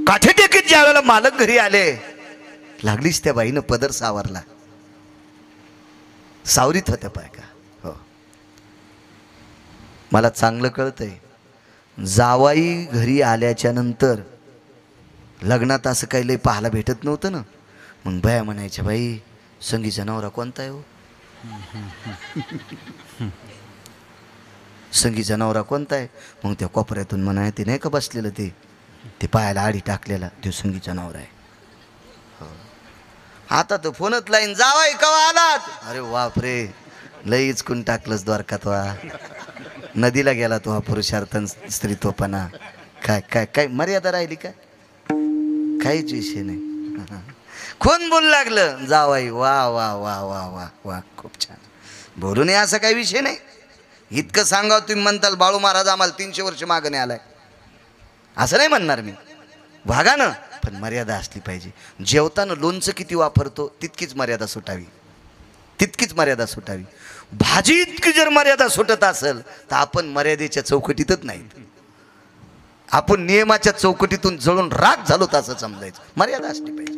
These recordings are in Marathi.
काठी टेकीत ज्या वेळेला मालक घरी आले, लागलीच त्या बाईनं पदर सावरला. सावरीत होत्या पाय का? हो, मला चांगलं कळतंय. जावाई घरी आल्याच्या नंतर लग्नात असं काही लय पाहायला भेटत नव्हतं ना. मग बाया म्हणायच्या, बाई संगीचा नवरा कोणता आहे हो? संगीचा नवरा कोणता आहे? मग त्या कोपऱ्यातून म्हणाय, ते नाही का बसलेलं ते पायाला आडी टाकलेला, तो संगीचा नवरा आहे. आता तर फोनच लाईन, जावाई कवा आलात? अरे बापरे, लईच कुण टाकलंच द्वारकात वा. नदीला गेला तो हा पुरुषार्थन स्त्रीत्वपणा. काय काय काय मर्यादा राहिली काय? काहीच विषय नाही. कोण बोलू लागलं? जावाई. वा वा वा वा वा वा, खूप छान. बोलू नये असं काही विषय नाही. इतकं सांगा तुम्ही म्हणताल बाळू महाराज आम्हाला 300 वर्ष मागं नाही आलाय, असं नाही म्हणणार मी. वागा ना, पण मर्यादा असली पाहिजे. जेवताना लोणचं किती वापरतो तितकीच मर्यादा सुटावी, तितकीच मर्यादा सुटावी. भाजी इतकी जर मर्यादा सुटत असेल तर आपण मर्यादेच्या चौकटीतच नाहीत, आपण नियमाच्या चौकटीतून जळून राग झालो असं समजायचं. मर्यादा असली पाहिजे.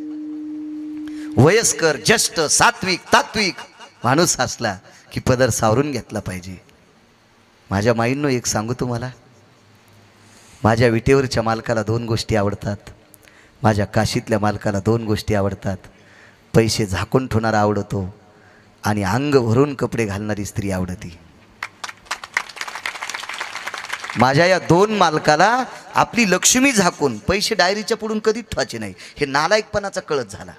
वयस्कर, ज्येष्ठ, सात्विक, तात्विक माणूस असला की पदर सावरून घेतला पाहिजे. माझ्या माईंनो एक सांगू तुम्हाला, माझ्या विटेवरच्या मालकाला 2 गोष्टी आवडतात, माझ्या काशीतल्या मालकाला 2 गोष्टी आवडतात. पैसे झाकून ठेवणारा आवडतो आणि अंग भरून कपडे घालणारी स्त्री आवडती. माझ्या या 2 मालकाला आपली लक्ष्मी झाकून पैसे डायरीच्या पुढून कधीच ठेवायचे नाही. हे नालायकपणाचा कळत झाला.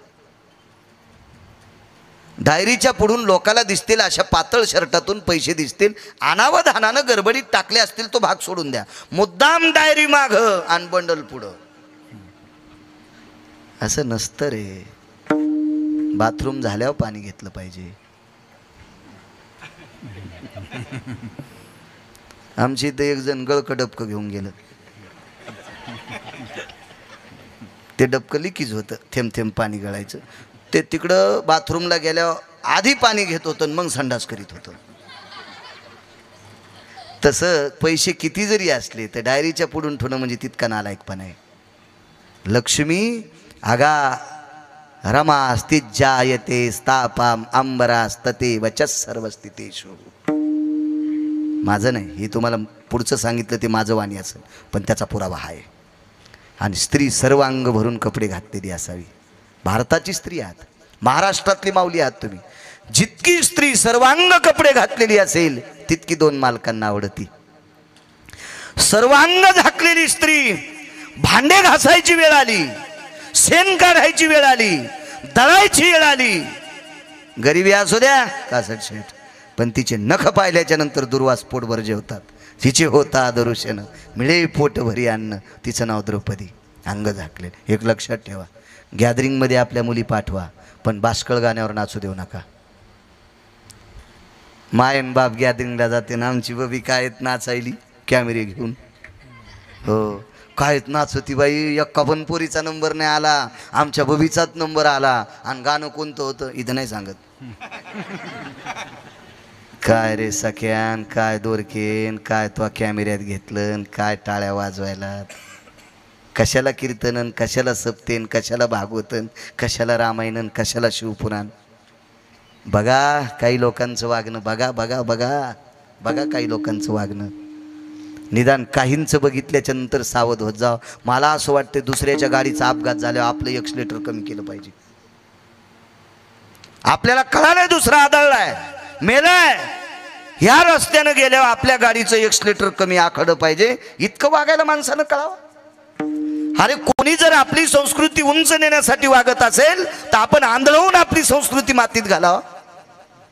डायरीच्या पुढून लोकाला दिसतील अशा पातळ शर्टातून पैसे दिसतील, अनावधानानं गडबडीत टाकले असतील तो भाग सोडून द्या. मुद्दाम डायरी माग आणि बंडल पुढं, असं नसतं रे. बाथरूम झाल्यावर पाणी घेतलं पाहिजे. आमची इथे एक जण गळकं डबकं घेऊन गेलं, ते डबकं लिकीज होतं, थेंब थेंब पाणी गळायचं. ते तिकडं बाथरूमला गेल्यावर आधी पाणी घेत होतं मग संडास करीत होतं. तसं पैसे किती जरी असले तर डायरीच्या पुढून ठेवणं म्हणजे तितका नालायकपणा आहे. लक्ष्मी आगा रमा स्थिज्जायते स्थापाम अंबरास्तते वचस सर्वस्थितेषु. माझं नाही, हे तुम्हाला पुढचं सांगितलं ते माझं वाणी असेल, पण त्याचा पुरावा आहे. आणि स्त्री सर्वांग भरून कपडे घातलेली असावी. भारताची स्त्री आहात, महाराष्ट्रातली माऊली आहात तुम्ही. जितकी स्त्री सर्वांग कपडे घातलेली असेल तितकी 2 मालकांना आवडती. सर्वांग झाकलेली स्त्री, भांडे घासायची वेळ आली, शेण काढायची वेळ आली, दळायची वेळ आली, गरिबी असू द्या का शेठ, पण तिचे नख पाहिल्याच्या नंतर दुर्वास पोटभर जेवतात. तिचे होता दरुशन मिळे पोट भरी अन्न, तिचं नाव द्रौपदी. अंग झाकले. एक लक्षात ठेवा, गॅदरिंगमध्ये आपल्या मुली पाठवा, पण बाष्कळ गाण्यावर नाचू देऊ नका. मायन बाप गॅदरिंगला जाते ना, आमची बबी कायत नाचायली कॅमेरे घेऊन. हो, कायत नाचती बाई. एक्का पण पोरीचा नंबर नाही आला, आमच्या बबीचाच नंबर आला. आणि गाणं कोणतं होतं इथं नाही सांगत. काय रे सख्यान, काय दोरकेन, काय तो कॅमेऱ्यात घेतलं, काय टाळ्या वाजवायला. कशाला कीर्तनन, कशाला सप्तेन, कशाला भागवतन, कशाला रामायणन, कशाला शिवपुराण. बघा काही लोकांचं वागणं, बघा बघा बघा बघा काही लोकांचं वागणं. निदान काहींचं बघितल्याच्या नंतर सावध होत जाव. मला असं वाटतं दुसऱ्याच्या गाडीचा अपघात झाल्यावर आपलं एक्सलेटर कमी केलं पाहिजे. आपल्याला कळालंय दुसरा आदळलाय, मेलाय, ह्या रस्त्यानं गेल्यावर आपल्या गाडीचं एक्सलेटर कमी आखडं पाहिजे. इतकं वागायला माणसानं कळावं. अरे कोणी जर आपली संस्कृती उंच नेण्यासाठी वागत असेल तर आपण आंधळवून आपली संस्कृती मातीत घालावं.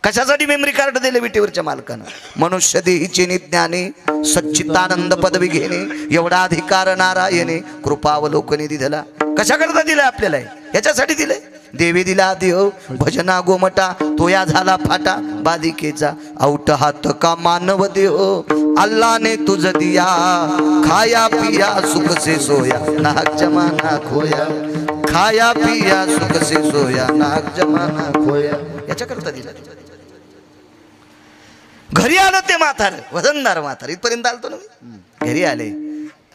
कशासाठी मेमरी कार्ड दिले विटेवरच्या मालकानं? मनुष्य देहीचे निज्ञाने सच्चिदानंद पदवी घेणे एवढा अधिकार नारायणे कृपावलोकने दिला. कशाकरता दिलाय आपल्याला? याच्यासाठी दिलंय. देवी दिला देव भजना गोमटा तोया झाला फाटा बादिकेचा औट हात का मानव देव अल्लाने तुझ दिया खाया पिया सुख से सोया नाहक जमाना खोया खाया पिया सुख से सोया नाहक जमाना खोया. याच्याकरता दिला. घरी आलं ते म्हातार, वजनदार म्हातार, इथपर्यंत आलतो ना मी. घरी आले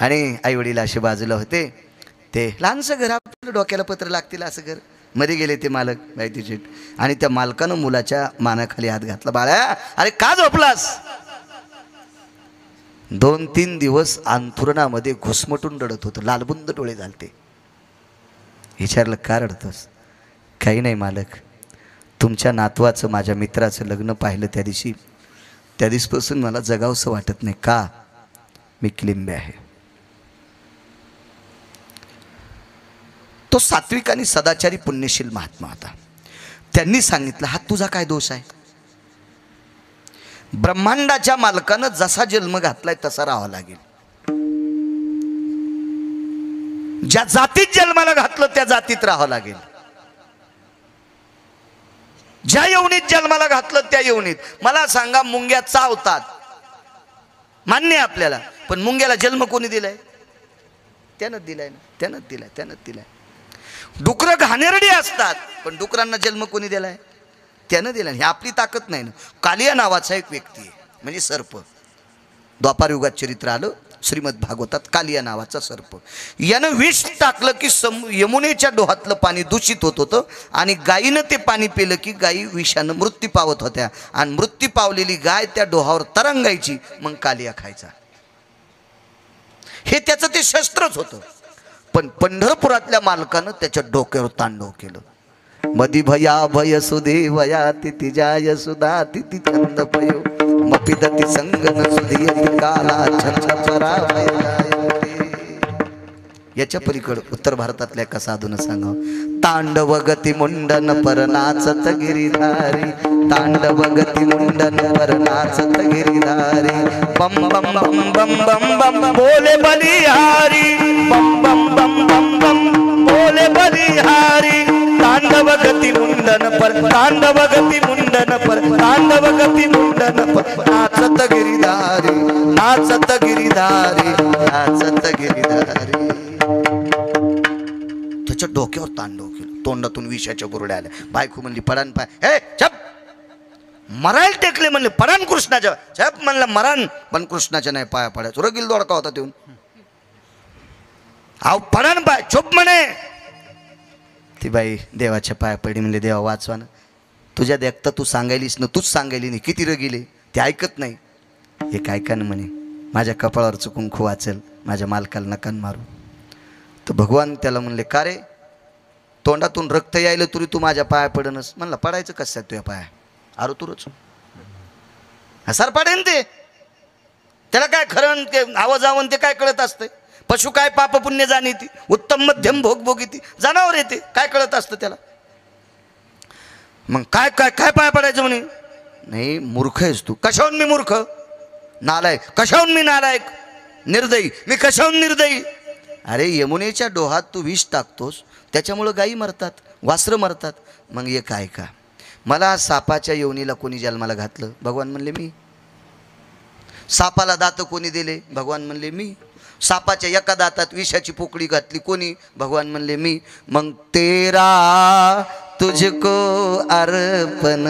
आणि आई वडील असे बाजूला होते. ते लहानसं घर, आपलं डोक्याला पत्र लागतील असं घर. मरी गेले ते मालक बायतीचे, आणि त्या मालकानं मुलाच्या मानाखाली हात घातला. बाळा अरे का झोपलास? 2-3 दिवस अंथरुणामध्ये घुसमटून रडत होतं, लालबुंद डोळे झालते. विचारलं का रडतोस? काही नाही मालक, तुमच्या नातवाचं माझ्या मित्राचं लग्न पाहिलं त्या दिवसपासून मला जगावंसं वाटत नाही. का? मी किलिंबे आहे. तो सात्विक आणि सदाचारी पुण्यशील महात्मा होता. त्यांनी सांगितलं हा तुझा काय दोष आहे? ब्रह्मांडाच्या मालकानं जसा जन्म घातलाय तसा राहावा लागेल. ज्या जातीत जन्माला घातलं त्या जातीत राहावं लागेल. ज्या यवनीत जन्माला घातलं त्या यवनीत. मला सांगा, मुंग्या चावतात मान्य आहे आपल्याला, पण मुंग्याला जन्म कोणी दिलाय? त्यानंच दिलाय ना, त्यानंच दिलाय. डुकरं घाणेरडी असतात, पण डुकरांना जन्म कोणी दिलाय? त्यानं दिलाय. ही आपली ताकद नाही ना. कालिया नावाचा एक व्यक्ती आहे, म्हणजे सर्प. द्वापार युगात चरित्र आलं श्रीमद भागवतात. कालिया नावाचा सर्प, यानं विष टाकलं की यमुनेच्या डोहातलं पाणी दूषित होत होतं, आणि गायीनं ते पाणी पिलं की गायी विषानं मृत्यू पावत होत्या, आणि मृत्यू पावलेली गाय त्या डोहावर तरंगायची, मग कालिया खायचा. हे त्याचं ते शस्त्रच होतं. पण पंढरपुरातल्या मालकानं त्याच्या डोक्यावर तांडव केलं. मधी भया भय सुदेवया तिथी जाय सुधा तिथी छंद पयो मपिदती संगन सुधियती काला छंद पराभय. याच्या पलीकडे उत्तर भारतातल्या एका साधून सांगावं. तांडव गती मुंडन पर नाचत गिरिधारी, तांडव गती मुंडन पर नाचत गिरिधारी, बम बम बम बम बम बम बोले बलिहारी, बम बम बम बम बम बोले बलिहारी, तांडव गती मुंडन पर, तांडव गती मुंडन पर, तांडव गती मुंडन पर नाचत गिरिधारी, नाचत गिरिधारी, नाचत गिरिधारी. त्याच्या डोक्यावर तांडव केलं. तोंडातून विषाच्या गुरड्या आल्या. बायको म्हणली पडान पाय, हे छप मरायला टेकले म्हणले, पडान कृष्णाच्या. छप म्हणलं मरान, पण कृष्णाच्या नाही पाया पडायचं. रगील दोडका होता देऊन. आव पडान पाय, चुप म्हणे. ती बाई देवाच्या पाया पडली. म्हणले देवा वाचवा ना, तुझ्या देखता तू सांगायलीस ना, तूच सांगायली नाही. किती रगिले ते ऐकत नाही. हे काय का ना म्हणे, माझ्या कपाळावर चुकून खू वाचेल, माझ्या मालकाला नकान मारू. तर भगवान त्याला म्हणले का रे, तोंडातून रक्त यायलं तरी तू माझ्या पाया पडनस. म्हणला पडायचं कसं तुझ्या पाया? अरे तुरच हसार पाडेन ते. त्याला काय खरं ते आवाज आवन ते काय कळत असतंय? पशु काय पाप पुण्य जाणीती, उत्तम मध्यम भोग भोगीती. जनावर येते काय कळत असतं त्याला? मग काय काय काय पाया पडायचं म्हणे? नाही मूर्ख आहेस तू. कशाहून मी मूर्ख? नालायक. कशाहून मी नालायक? निर्दयी. मी कशाहून निर्दयी? अरे यमुनेच्या डोहात तू विष टाकतोस, त्याच्यामुळं गायी मरतात, वासरं मरतात. मग हे काय का, मला सापाच्या योनीला कोणी जन्माला घातलं? भगवान म्हणले मी. सापाला दात कोणी दिले? भगवान म्हणले मी. सापाच्या एका दातात विषाची पोकळी घातली कोणी? भगवान म्हणले मी. मग तेरा तुझको अर्पण,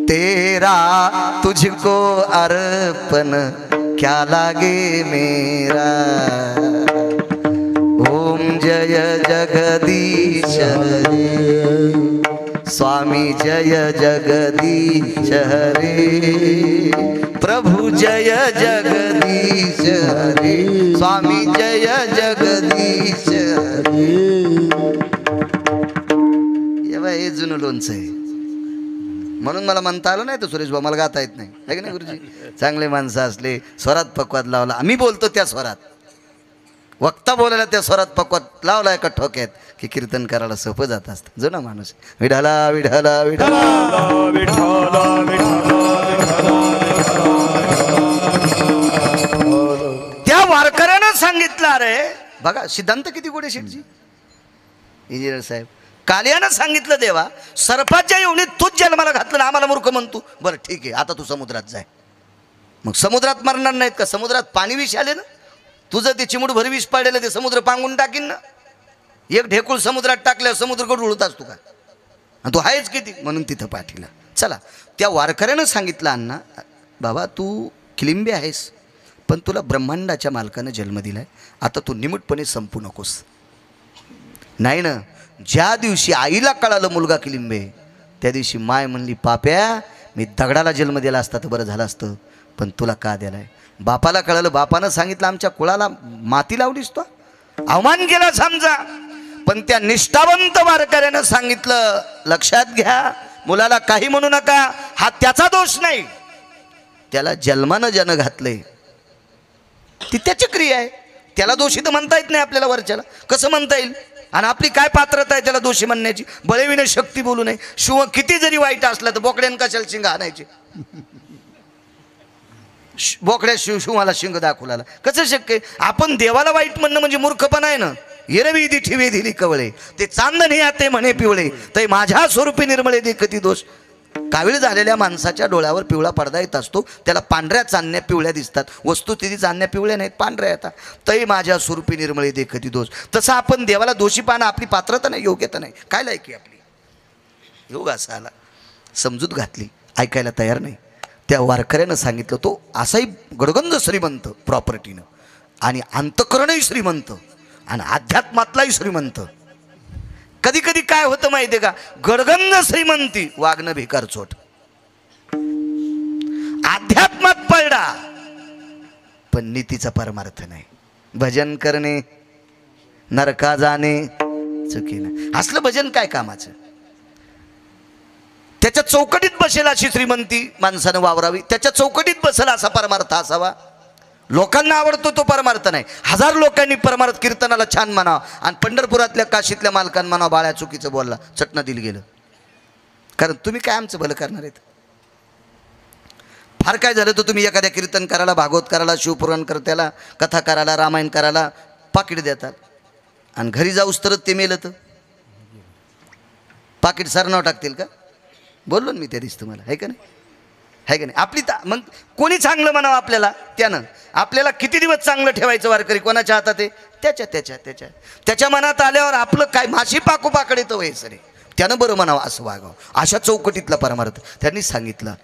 तेरा तुझको अर्पण क्या लागे मेरा. ओम जय जगदीश हरे, स्वामी जय जगदीश हरे, प्रभु जय जगदीश हरे, स्वामी जय जगदीश हरे. हे जुनं लोणचं आहे. म्हणून मला म्हणता आलं नाही तर सुरेश भाऊ मला गाता येत नाही, आहे की नाही गुरुजी? चांगले माणसं असले, स्वरात पक्वात लावला. आम्ही बोलतो त्या स्वरात, वक्ता बोलायला त्या स्वरात पक्वात लावला एका ठोक्यात की कीर्तन करायला सोपं जात असतं. जुना माणूस. विठाला विठाला विठाला त्या वारकऱ्यानं सांगितलं. अरे बघा सिद्धांत किती गोडे शेठजी. इंजिनियर साहेब कालियानं सांगितलं देवा सर्पाच्या योनीत तूच जन्माला घातलं ना, आम्हाला मूर्ख म्हणतो. बरं ठीक आहे, आता तू समुद्रात जाय. मग समुद्रात मरणार नाहीत का? समुद्रात पाणी विष आले ना, तुझं ते चिमुड भर विष पाडेलं ते समुद्र पांगून टाकीन ना. एक ढेकूळ समुद्रात टाकल्यावर समुद्र कडून उडत असतो का? आणि तो आहेच किती म्हणून तिथं पाठीला. चला त्या वारकऱ्यानं सांगितलं अण्णा बाबा तू किलिंबे आहेस, पण तुला ब्रह्मांडाच्या मालकानं जन्म दिलाय, आता तू निमूटपणे संपू नकोस. नाही ना, ज्या दिवशी आईला कळालं मुलगा किलिंबे, त्या दिवशी माय म्हणली, पाप्या मी दगडाला जन्म दिला असता तर बरं झालं असतं, पण तुला का दिलाय. बापाला कळालं, बापानं सांगितलं आमच्या कुळाला माती लावलीस तो, अवमान केला समजा. पण त्या निष्ठावंत वारकऱ्यानं सांगितलं, लक्षात घ्या, मुलाला काही म्हणू नका, हा त्याचा दोष नाही, त्याला जन्मानं ज्यानं घातलंय ती त्याची क्रिया आहे. त्याला दोषी तर म्हणता येत नाही आपल्याला, वरच्याला कसं म्हणता येईल. आणि आपली काय पात्रता आहे त्याला दोषी म्हणण्याची. बळेविने शक्ती बोलू नये. शिव किती जरी वाईट असला तर बोकड्यानं कशाला शिंग आणायचे. बोकड्या शिवाला शिंग दाखवला कसं शक्य. आपण देवाला वाईट म्हणणं म्हणजे मूर्खपणा आहे ना. एरवी दिठी वेधिली कवळे, ते चांदणे आते म्हणे पिवळे, ते माझ्या स्वरूपी निर्मळे देखती दोष. कावीळ झालेल्या माणसाच्या डोळ्यावर पिवळा पडदा येत असतो, त्याला पांढऱ्या चांदण्या पिवळ्या दिसतात. वस्तुस्थिती चांदण्या पिवळ्या नाहीत, पांढऱ्या येतात. तै माझ्या स्वरूपी निर्मळे देखती दोष. तसं आपण देवाला दोषी पाहणं आपली पात्रता नाही, योग्यता नाही. काय लायकी आपली. योग असा आला, समजूत घातली, ऐकायला तयार नाही. त्या वारकऱ्यानं सांगितलं, तो असाही गडगंज श्रीमंत प्रॉपर्टीनं, आणि अंतकरणही श्रीमंत, आणि अध्यात्मातलाही श्रीमंत. कधी कधी काय होतं माहिती आहे का, गडगंज श्रीमंती वागणं भिकार चोट, अध्यात्मात पडला पण नीतीचा परमार्थ नाही. भजन करणे नरका जाणे चुकीने, असलं भजन काय कामाचं. त्याच्या चौकटीत बसेल अशी श्रीमंती माणसानं वावरावी, त्याच्या चौकटीत बसेल असा परमार्थ असावा. लोकांना आवडतो तो परमार्थ नाही. 1000 लोकांनी परमार्थ कीर्तनाला छान म्हणावं, आणि पंढरपुरातल्या काशीतल्या मालकांना म्हणावं बाळ्या चुकीचं बोलला, चटणं दिलं गेलं. कारण तुम्ही काय आमचं भलं करणार आहेत. फार काय झालं तर तुम्ही एखाद्या कीर्तन करायला, भागवत करायला, शिवपुराण करत्याला, कथा करायला, रामायण करायला पाकिट देतात, आणि घरी जाऊस तरच ते मेलं तर पाकिट सरनाव टाकतील का. बोललो ना मी त्या दिवशी तुम्हाला, आहे का नाही, आहे का नाही. आपली मग कोणी चांगलं म्हणावं आपल्याला, त्यानं आपल्याला किती दिवस चांगलं ठेवायचं. वारकरी कोणाच्या हातात आहे, त्याच्या मनात आल्यावर आपलं काय माशी पाकू पाकडे तर व्हायचं रे, त्यानं बरं म्हणावं, असं वागावं. अशा चौकटीतला परमार्थ त्यांनी सांगितलं.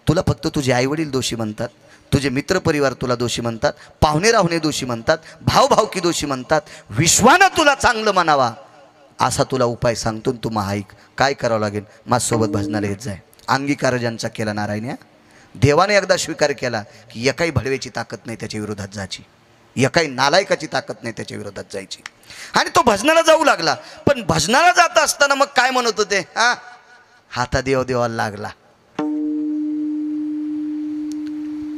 तुला फक्त तुझे आईवडील दोषी म्हणतात, तुझे मित्रपरिवार तुला दोषी म्हणतात, पाहुणे राहुणे दोषी म्हणतात, भावभावकी दोषी म्हणतात, विश्वानं तुला चांगलं म्हणावा असा तुला उपाय सांगतो. तू महाईक काय करावं लागेल, माझ्यासोबत भजनाला येत जाय. अंगीकार ज्यांचा केला नारायण, देवाने एकदा स्वीकार केला की एकाही भडवेची ताकद नाही त्याच्या विरोधात जायची, एकाही नालायकाची ताकद नाही त्याच्या विरोधात जायची. आणि तो भजनाला जाऊ लागला. पण भजनाला जात असताना मग काय म्हणत होते, हाता देव देवाला लागला.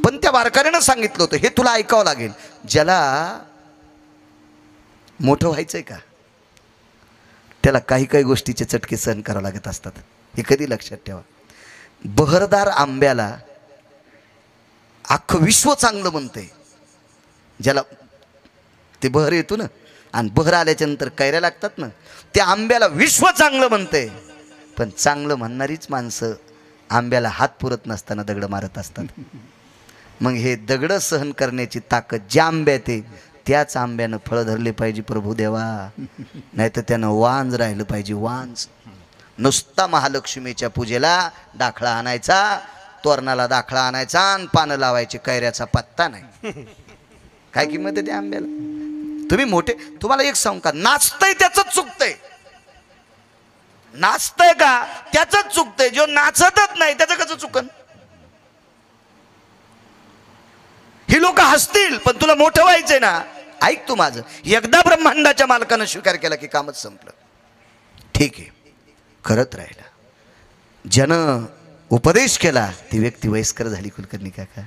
पण त्या वारकऱ्यानं सांगितलं होतं, हे तुला ऐकावं लागेल. ज्याला मोठं व्हायचंय का, त्याला काही काही गोष्टीचे चटके सहन करावं लागत असतात. हे कधी लक्षात ठेवा. बहरदार आंब्याला अख्खं विश्व चांगलं म्हणतंय. ज्याला ते बहर येतो ना, आणि बहर आल्याच्या नंतर कैऱ्या लागतात ना, त्या आंब्याला विश्व चांगलं म्हणतंय. पण चांगलं म्हणणारीच माणसं आंब्याला हात पुरत नसताना दगड मारत असतात. मग हे दगड सहन करण्याची ताकद ज्या आंब्यात आहे, त्याच आंब्यानं फळं धरले पाहिजे प्रभू देवा, नाही तर त्यानं वांज राहिलं पाहिजे. वांज नुसता महालक्ष्मीच्या पूजेला दाखला आणायचा, तोरणाला दाखला आणायचा, आणि पानं लावायची, कैऱ्याचा पत्ता नाही. काय किंमत आहे त्या आंब्याला. तुम्ही मोठे, तुम्हाला एक सांगू का, नाचतंय त्याचंच चुकतंय. नाचतंय का त्याचंच चुकतंय, जो नाचतच नाही त्याचं कसं चुकन. ही लोक हसतील, पण तुला मोठं व्हायचंय ना, ऐक तू माझं. एकदा ब्रह्मांडाच्या मालकानं स्वीकार केला की कामच संपलं. ठीक आहे, करत राहिला. ज्यानं उपदेश केला ती व्यक्ती वयस्कर झाली. कुलकर्णी काका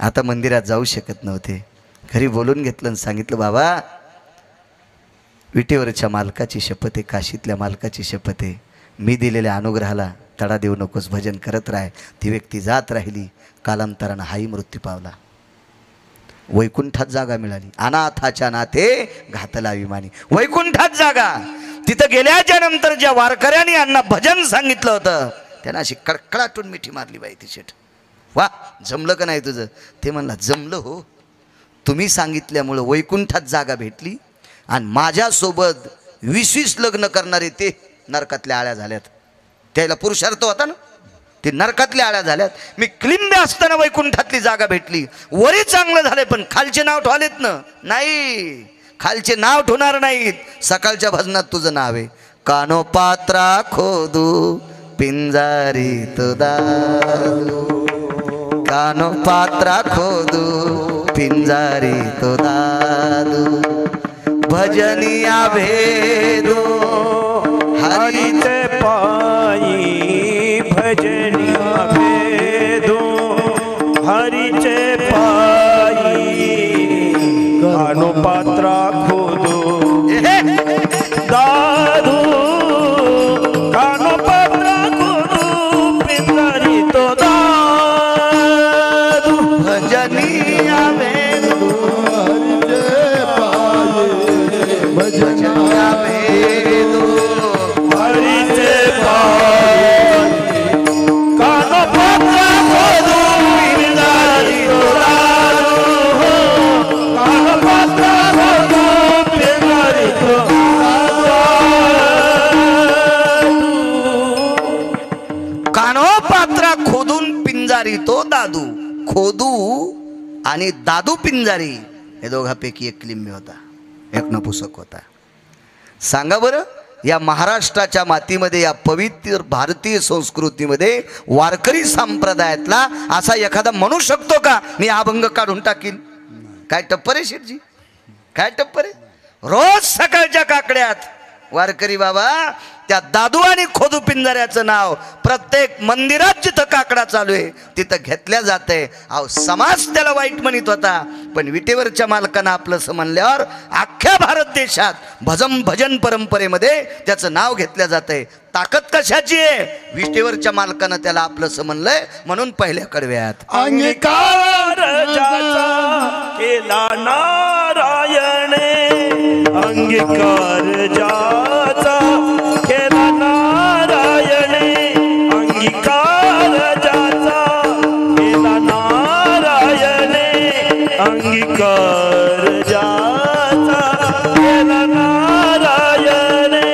आता मंदिरात जाऊ शकत नव्हते. घरी बोलून घेतलं आणि सांगितलं, बाबा विटेवरच्या मालकाची शपथ आहे, काशीतल्या मालकाची शपथ आहे, मी दिलेल्या अनुग्रहाला तडा देऊ नकोस, भजन करत राह. ती व्यक्ती जात राहिली. कालांतरानं हाही मृत्यू पावला. वैकुंठात जागा मिळाली. अनाथाच्या नाते घातला अभिमानी. वैकुंठात जागा. तिथं गेल्याच्या नंतर ज्या वारकऱ्यांनी यांना भजन सांगितलं होतं, त्यांना अशी कडकडाटून मिठी मारली बाई ती शेठ. वा, जमलं का नाही तुझं. ते म्हणला, जमलं हो, तुम्ही सांगितल्यामुळं वैकुंठात जागा भेटली, आणि माझ्यासोबत 20-20 लग्न करणारे ते नरकातल्या आळ्या झाल्यात. त्याला पुरुषार्थ होता ना. ती नरकातल्या आळ्या झाल्यात. मी क्लिंबे असताना वैकुंठातली जागा भेटली. वरी चांगलं झालंय पण खालचे नाव ठेवलेत ना. नाही, खालचे नाव ठेवणार नाहीत. सकाळच्या भजनात तुझं नाव आहे. कानो पात्रा खोदू पिंजारीत दादू, कानो पात्रा खोदू पिंजारीत दादू, भजनिया भेदो हरीचे पायी, भजनिया भेदो हरीचे पायी, कानो पात्रा खोदो दादू, कानो पात्रा खोदू पिंजारीत दादू, भजनिया भेदो भजनिया भेदो हरीचे पायी, कानो पात्रा खोदू पिंजारीत दादू, कानो पात्रा खोदू पिंजारीत कानोपात्रा खोदून पिंजारी तो दादू. खोदू आणि दादू पिंजारी हे दोघांपैकी एक लिंबी होता, एक नपुसक होता. सांगा बरं, या महाराष्ट्राच्या मातीमध्ये, या पवित्र भारतीय संस्कृतीमध्ये वारकरी संप्रदायातला असा एखादा म्हणू शकतो का मी अभंग काढून टाकीन? काय टप्पर आहे शेठजी, काय टप्पर आहे? रोज सकाळच्या काकड्यात वारकरी बाबा त्या दादू आणि खोदू पिंजाऱ्याचं नाव प्रत्येक मंदिरात जिथं काकडा चालू आहे तिथं घेतल्या जाते. अहो समाज त्याला वाईट म्हणत होता, पण विटेवरच्या मालकानं आपलं म्हणल्यावर अख्ख्या भारत देशात भजन परंपरेमध्ये त्याचं नाव घेतल्या जाते. ताकद कशाची आहे? विटेवरच्या मालकानं त्याला आपलं म्हणलंय म्हणून पहिल्या कडव्यात अंगीकार ज्याचा केला नारायणे, अंगीकार ज्याचा केला नारायणे, अंगीकार ज्याचा केला नारायणे, अंगीकार ज्याचा केला नारायणे,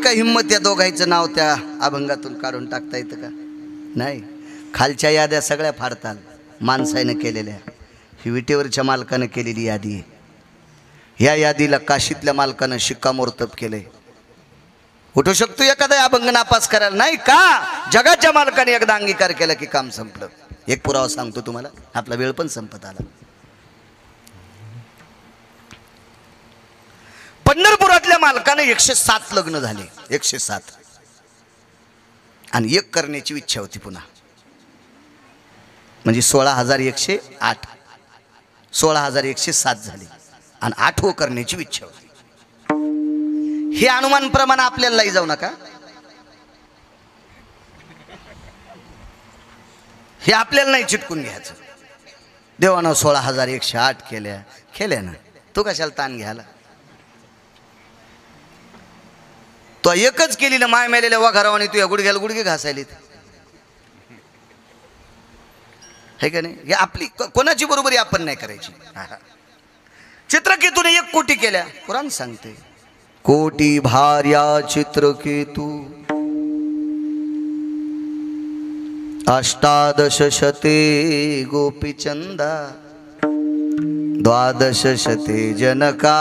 हिम्मत या दोघांचं नाव त्या अभंगातून काढून टाकता येतं का? नाही. खालच्या याद्या सगळ्या फाडताल माणसानं केलेल्या. ही विटेवरच्या मालकानं केलेली यादी आहे. या यादीला काशीतल्या मालकानं शिक्कामोर्तब केलंय. उठू शकतो एखादा अभंग नापास करायला? नाही का? जगाच्या मालकाने एकदा अंगीकार केला की काम संपलं. एक पुरावा सांगतो तुम्हाला, आपला वेळ पण संपत आला. पंढरपुरातल्या मालकाने 107 लग्न झाले, 107, आणि एक करण्याची इच्छा होती पुन्हा. म्हणजे 16,108, 16,107 झाले आणि 8वं करण्याची इच्छा होती. हे अनुमान प्रमाण आपल्याला लाई जाऊ नका. हे आपल्याला नाही चिटकून घ्यायचं. देवानं 16,108 केल्या ना, तो कशाला ताण घ्यायला? तो एकच केली ना, माय मेलेल्या वाघारावाने तू या गुडघ्याला गुडघे घासायलीत. है का नाही? हे आपली कोणाची बरोबरी आपण नाही करायची. चित्रकेतूने 1 कोटी केल्या. कुराण सांगते कोटी भार्या चित्रकेतू 18 शते गोपीचंदा 12 शते जनका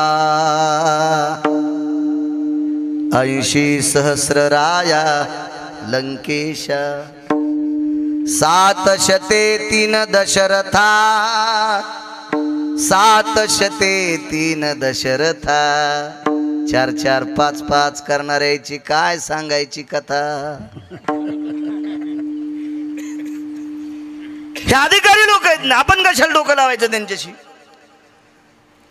80 सहस्रराया लंकेशा 7 शते 3 दशरथा 7 शते 3 दशरथा 4 4 5 5 करणाऱ्याची काय सांगायची कथा. हे अधिकारी लोक आहेत ना, आपण कशाला डोकं लावायचं त्यांच्याशी.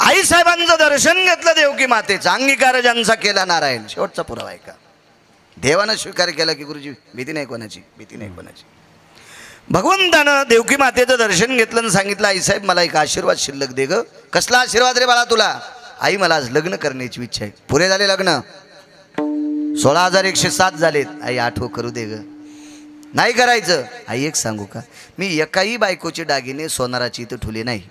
आई साहेबांचं दर्शन घेतलं देवकी मातेचा, अंगीकार ज्यांचा केला नारायण. शेवटचा पुरावा आहे का? देवानं स्वीकार केला की गुरुजी भीती नाही कोणाची, भीती नाही कोणाची. भगवंतानं देवकी मातेचं दर्शन घेतलं आणि सांगितलं आई साहेब मला एक आशीर्वाद शिल्लक दे ग. कसला आशीर्वाद रे बाळा तुला? आई मला आज लग्न करण्याची इच्छा आहे. पुरे झाले लग्न 16,107 झालेत. आई 8 करू दे ग. नाही करायचं. आई एक सांगू का, मी एकाही बायकोचे दागिने सोनाराची इथं ठुले नाही.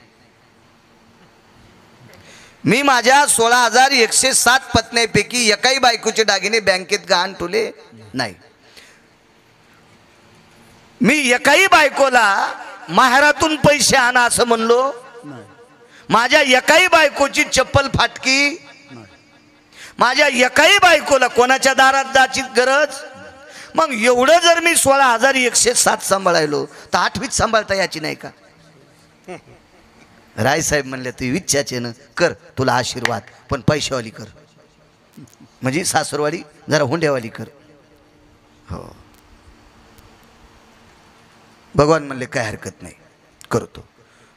मी माझ्या 16,107 पत्न्यांपैकी एकाही बायकोचे दागिने बँकेत गहाण ठुले नाही. मी एकाही बायकोला माहेरातून पैसे आणा असं म्हणलो. माझ्या एकाही बायकोची चप्पल फाटकी. माझ्या एकाही बायकोला कोणाच्या दारात जायची गरज. मग एवढं जर मी 16,107 सांभाळायलो तर 8वीत सांभाळता याची नाही का? रायसाहेब म्हणले तू इच्छाचे ना कर, तुला आशीर्वाद, पण पैशावाली कर. म्हणजे सासरवाडी जरा हुंड्यावाली कर. हो. भगवान म्हणले काय हरकत नाही करतो.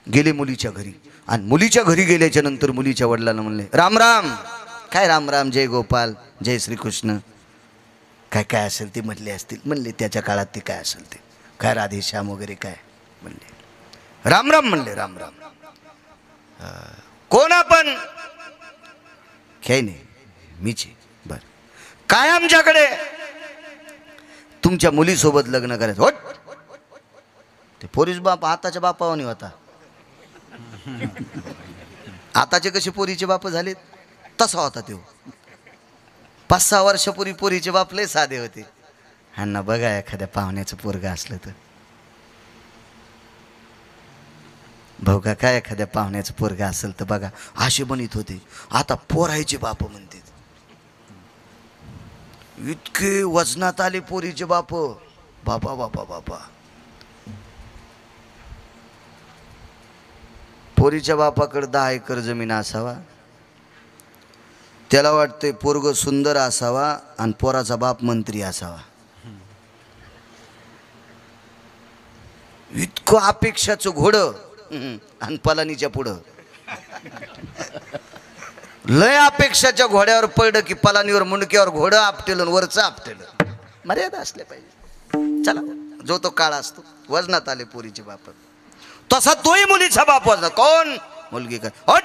गेले मुलीच्या घरी आणि मुलीच्या घरी गेल्याच्या नंतर मुलीच्या वडिलांना म्हणले राम राम. काय राम राम, जय गोपाल, जय श्रीकृष्ण, काय काय असेल ते म्हटले असतील. म्हणले त्याच्या काळात ते काय असेल ते, काय राधेश्याम वगैरे काय म्हणले. राम राम म्हणले राम राम. कोण आपण? काय नाही मीच. बर काय आमच्याकडे? तुमच्या मुलीसोबत लग्न करायचं. होट ते पोरीस बाप आताच्या बापावानी होता. आताचे कसे पोरीचे बाप झालेत तसा होता तो. 5-6 वर्षापूर्वी पोरीचे बाप लय साधे होते. ह्यांना बघा एखाद्या पाहुण्याचं पोरगा असलं तर. भाऊ का काय एखाद्या पाहुण्याचं पोरगा असेल तर बघा असे बनित होते. आता पोरायचे बाप म्हणते. इतके वजनात आले पोरीचे बाप. बापा बापा बापा. पोरीच्या बापाकडे 10 एकर जमीन असावा. त्याला वाटते पोरग सुंदर असावा आणि पोराचा बाप मंत्री असावा. इतकं अपेक्षाचं घोडं आणि पलानीच्या पुढं. लय अपेक्षाच्या घोड्यावर पडलं की पलानीवर मुंडक्यावर घोडं आपटेलं वरचं आपटेलं. मर्यादा असल्या पाहिजे. चला जो तो काळ असतो. वजनात आले पोरीचे बाप तसा तोही मुलीचा बाप वजनात. कोण? मुलगी का? हट.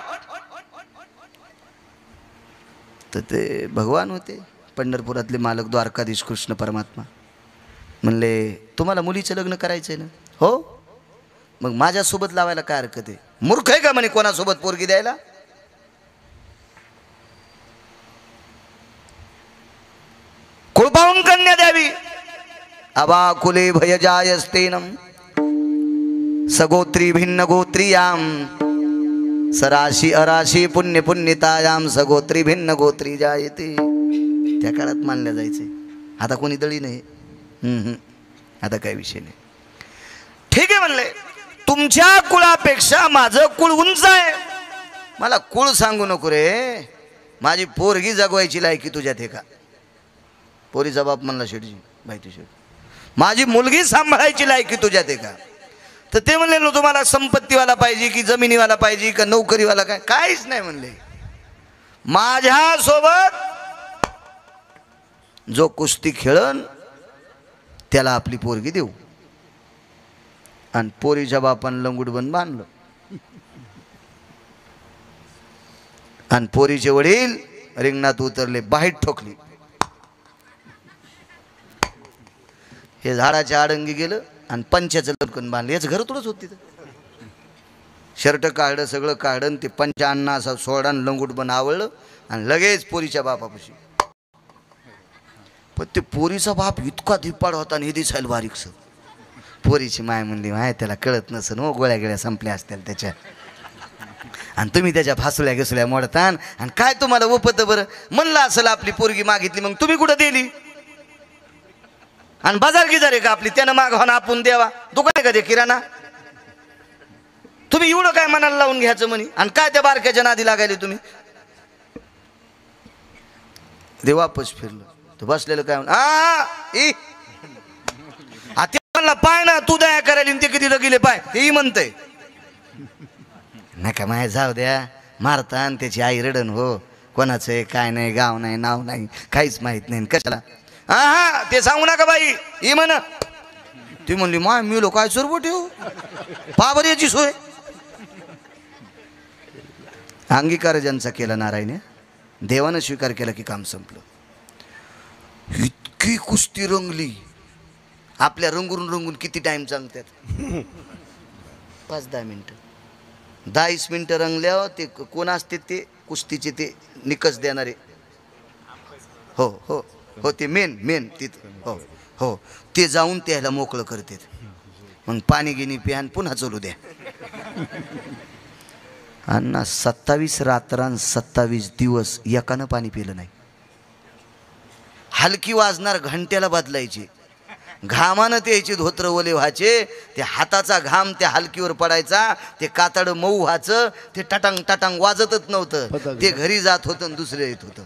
तर ते भगवान होते पंढरपुरातले मालक द्वारकाधीश कृष्ण परमात्मा. म्हणले तुम्हाला मुलीचं लग्न करायचंय ना? हो. मग माझ्यासोबत लावायला काय हरकत आहे? मूर्ख आहे का म्हणे कोणासोबत पोरगी द्यायला? कुळ पाहून कन्या द्यावी. अबाकुले भयजायस्तेनम सगोत्री भिन्न गोत्रियाम सराशी अराशी पुण्य पुण्यतायाम सगोत्री भिन्न गोत्री जायते. त्या काळात मानल्या जायचे. आता कोणी दळी नाही. आता काय विषय नाही. ठीक आहे म्हणले तुमच्या कुळापेक्षा माझं कुळ उंच आहे. मला कुळ सांगू नको रे. माझी पोरगी जगवायची लायकी तुझ्यात आहे का? पोरीचा बाप म्हणला शेठजी माहिती शेठ माझी मुलगी सांभाळायची लायकी तुझ्यात आहे का? तर ते म्हणले तुम्हाला संपत्तीवाला पाहिजे की जमिनीवाला पाहिजे का नोकरीवाला? काय काहीच नाही म्हणले. माझ्यासोबत जो कुस्ती खेळन त्याला आपली पोरगी देऊ. आणि पोरीच्या बापानं लंगुडबन बांधलं. आणि पोरीचे वडील रिंगणात उतरले, बाहेर ठोकली. हे झाडाच्या आडंगी गेलं आणि पंचाचं लटकन बांधलं. याचं घर थोडंच होत तिथं. शर्ट काढलं, सगळं काढलं, ते पंचा अण्णा असं सोडा आणि लंगूट बन आवडलं आणि लगेच पोरीच्या बापापाशी. पण ते पोरीचा बाप इतका धिप्पाड होता आणि हे दिसायला बारीकस. पोरीची माय म्हणली, माय त्याला कळत नसेल हो, गोळ्या गिळ्या संपल्या असतील त्याच्या, आणि तुम्ही त्याच्या फासुल्या घसुल्या मोडतान आणि काय तुम्हाला उपत बरं. म्हणलं असेल आपली पोरगी मागितली, मग तुम्ही कुठं दिली? आणि बाजार गिजार आहे का आपली? त्यानं मागवा ना आपण द्यावा. दुकान आहे का ते किराणा? तुम्ही एवढं काय मनाला लावून घ्यायचं म्हणे, आणि काय त्या बारक्याच्या नादी लागायले तुम्ही? ते वापस फिरलं. तो बसलेलं काय म्हणला, पाय ना तू दया करायला, ते किती गेले पाय तेही म्हणतंय. नका माय जाऊ द्या, मारतान त्याची आई रडन हो. कोणाचं आहे काय नाही, गाव नाही, नाव नाही, काहीच माहित नाही, कशाला हा ते सांगू नका बाई. ही म्हण ती म्हणली, माय मी लोक काय चोरबो ठेवू पाबर याची सोय. अंगीकार ज्यांचा केला नारायण, देवानं स्वीकार केला की काम संपलं. इतकी कुस्ती रंगली. आपल्या रंगून रंगून किती टाइम सांगतात? 5-10 मिनिटं, 10 मिनिटं रंगल्यावर ते कोण असते ते कुस्तीचे ते निकष देणारे. हो हो हो, ते मेन तिथं. हो हो, ते जाऊन त्याला मोकळं करतात. मग पाणी गिनी प्यान पुन्हा चालू द्या. अण्णा 27 रात्रां 27 दिवस एकानं पाणी पिलं नाही. हलकी वाजणार घंट्याला बदलायची. घामानं त्याची धोत्र ओले व्हायचे. ते हाताचा घाम त्या हलकीवर पडायचा. ते कातड मऊ व्हायचं. ते टटांग टटांग वाजतच नव्हतं. ते घरी जात होतं आणि दुसरे येत होतं.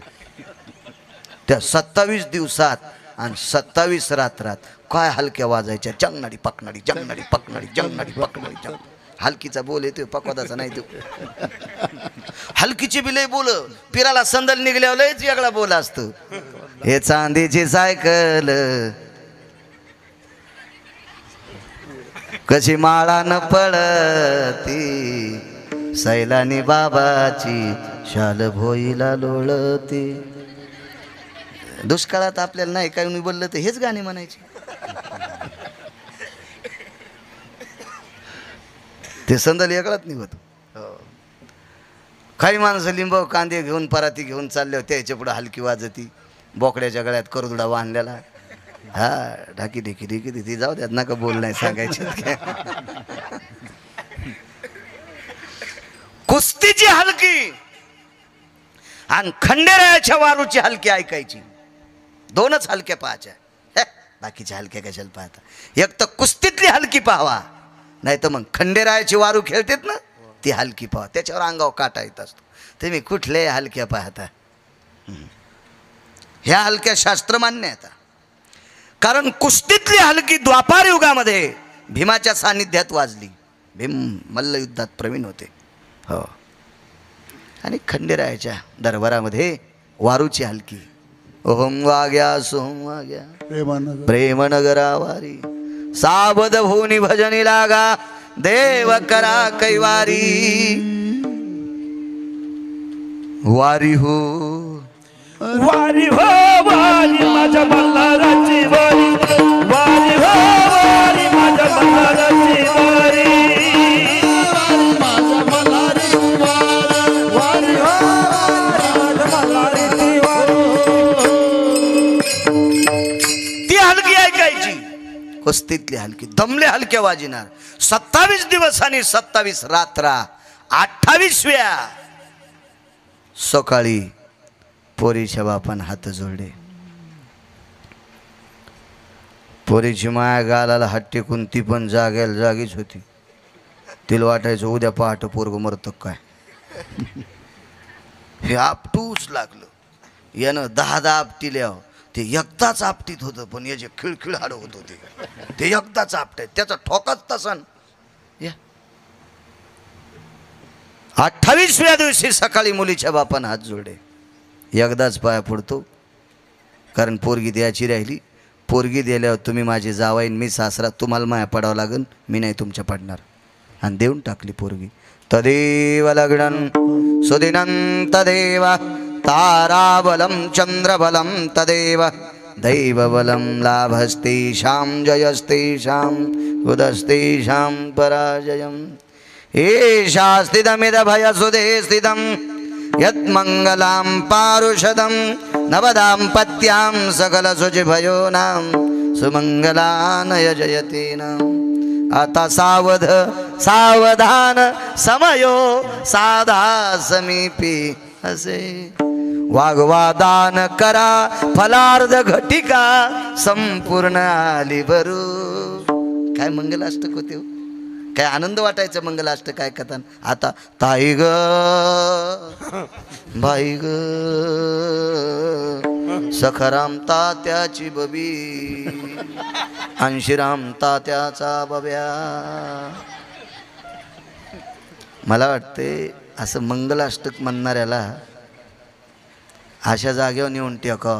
त्या 27 दिवसात आणि 27 रात्रात काय हलक्या वाजायच्या. जंगणाडी पकणाडी, जंगणाडी पकणाडी, जंगणाडी पकणाडी. हलकीचा बोल येतोय, पकवादाचा नाही तो. हलकीची बी लय बोल. पिराला संदल निघल्यावर लयच वेगळा बोल असतं. हे चांदीची सायकल कशी माळा न पडती, सैलानी बाबाची शाल भोईला लोळती. दुष्काळात आपल्याला नाही काय बोललं तर हेच गाणे म्हणायचे. ते संदल वेगळाच निघत. काही माणसं लिंब कांदे घेऊन पराती घेऊन चालले होते. याच्या पुढे हलकी वाजती. बोकड्याच्या गळ्यात करदुडा बांधलेला. हा ढाकी ढेकी ढेकी ती जाऊ द्यात नका बोल नाही सांगायचे. कुस्तीची हलकी आणि खंडेरायाच्या वारूची हलकी ऐकायची. 2च हलक्या पाहायच्या. बाकीच्या हलक्या कशाला पाहता? एक तर कुस्तीतली हलकी पाहावा, नाही तर मग खंडेरायाची वारू खेळतेत ना ती हलकी पाहा. त्याच्यावर अंगावर काटा येत असतो. तुम्ही कुठल्या हलक्या पाहता? ह्या हलक्या शास्त्र मान्य आहेत. कारण कुस्तीतली हलकी द्वापार युगामध्ये भीमाच्या सानिध्यात वाजली. भीम मल्लयुद्धात प्रवीण होते. हो, आणि खंडेरायाच्या दरबारामध्ये वारूची हलकी. ओम वाग्या सोम वाग्या प्रेमनगरावारी, साबद भूनी भजनी लागा देव करा कैवारी. वारी हो वारी हो वारी माझ्या मल्हाराची वारी. वारी हो वारी माझ्या मल्हाराची वारी. माझ्या मल्हाराची वारी हो माझ्या मल्हाराची वारी. ती हलकी ऐकायची. कुस्तीतली हलकी दमले हलक्या वाजिनार. 27 दिवस आणि 27 रात्रा. 28व्या सकाळी पोरीच्या बापान हात जोडले. पोरीची माया गालाला हात टेकून ती पण जागीच होती. तिला वाटायचं उद्या पहाटे पोरग मरत काय. हे आपटूच लागलं. यानं 10 आपटिल्यावर ते एकदाच आपटीत होतं, पण याचे खिळखिळ हाड होत होते. ते एकदाच आपटाय, त्याचा ठोकाच तसन. 28व्या दिवशी सकाळी मुलीच्या बापानं हात जोडले. एकदाच पाया पडतो, कारण पोरगी द्यायची राहिली. पोरगी दिल्यावर तुम्ही माझे जावाईन, मी सासरा, तुम्हाला माया पडावं लागन, मी नाही तुमच्या पडणार. आणि देऊन टाकली पोरगी. तदेव लग्नं सुदिनं तदेव ताराबलं चंद्रबलं तदेव दैवबलं लाभस्तेषां जयस्तेषां उदस्तेषां पराजयम् एषा स्थितमिदभयसुधे स्थितं यत्मङ्गलां पारुषदं नवदाम्पत्यां सकलशुचिभयोनां सुमङ्गलानय जयतेनाम् आता सावध सावधान समयो साधा समीपी असे वाग्वादान करा फलार्ध घटिका संपूर्ण आली भरू. काय मंगलाष्टक होते हो, काय आनंद वाटायचा मंगलाष्टक काय कथान. आता ताई ग बाई ग सखाराम तात्याची बबी अंशीराम तात्याचा बब्या. मला वाटते असं मंगलाष्टक म्हणणाऱ्याला अशा जागेवर नेऊन टेका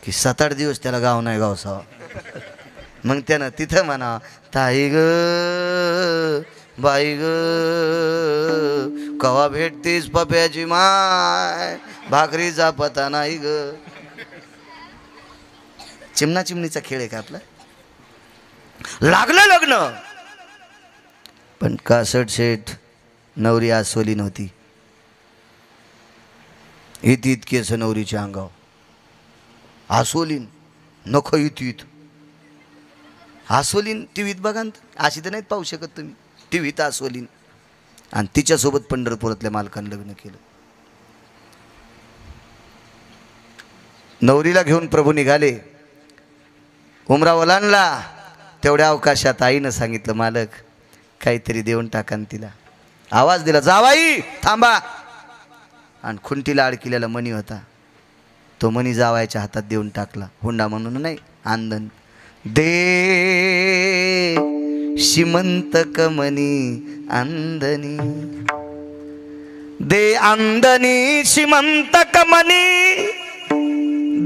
की 7-8 दिवस त्याला गाव नाही गावसावं. मग त्यानं तिथं म्हणा ताई ग बाई ग कवा भेटतीस पप्याची माय भाकरीचा पता नाही ग. चिमणा चिमणीचा खेळ आहे का आपला. लागलं लग्न पण कासट शेठ नवरी आसवली नव्हती. इतकेच नवरीच्या अंगाव आसोलीन नको इतीत आसोलीन. टीव्हीत बघा ना, अशी तर नाहीत पाहू शकत तुम्ही. टीव्हीत आसोलीन आणि तिच्यासोबत पंढरपुरातल्या मालकानं लग्न केलं. नवरीला घेऊन प्रभू निघाले. उमरा ओलांडला. तेवढ्या अवकाशात आईनं सांगितलं मालक काहीतरी देऊन टाका तिला. आवाज दिला जावाई थांबा. आणि खुंटीला अडकिलेला मणी होता तो मणी जावायच्या हातात देऊन टाकला. हुंडा म्हणून नाही, आंदन दे श्रीमंतक मणी अंदनी दे अंदनी श्रीमंतक मणी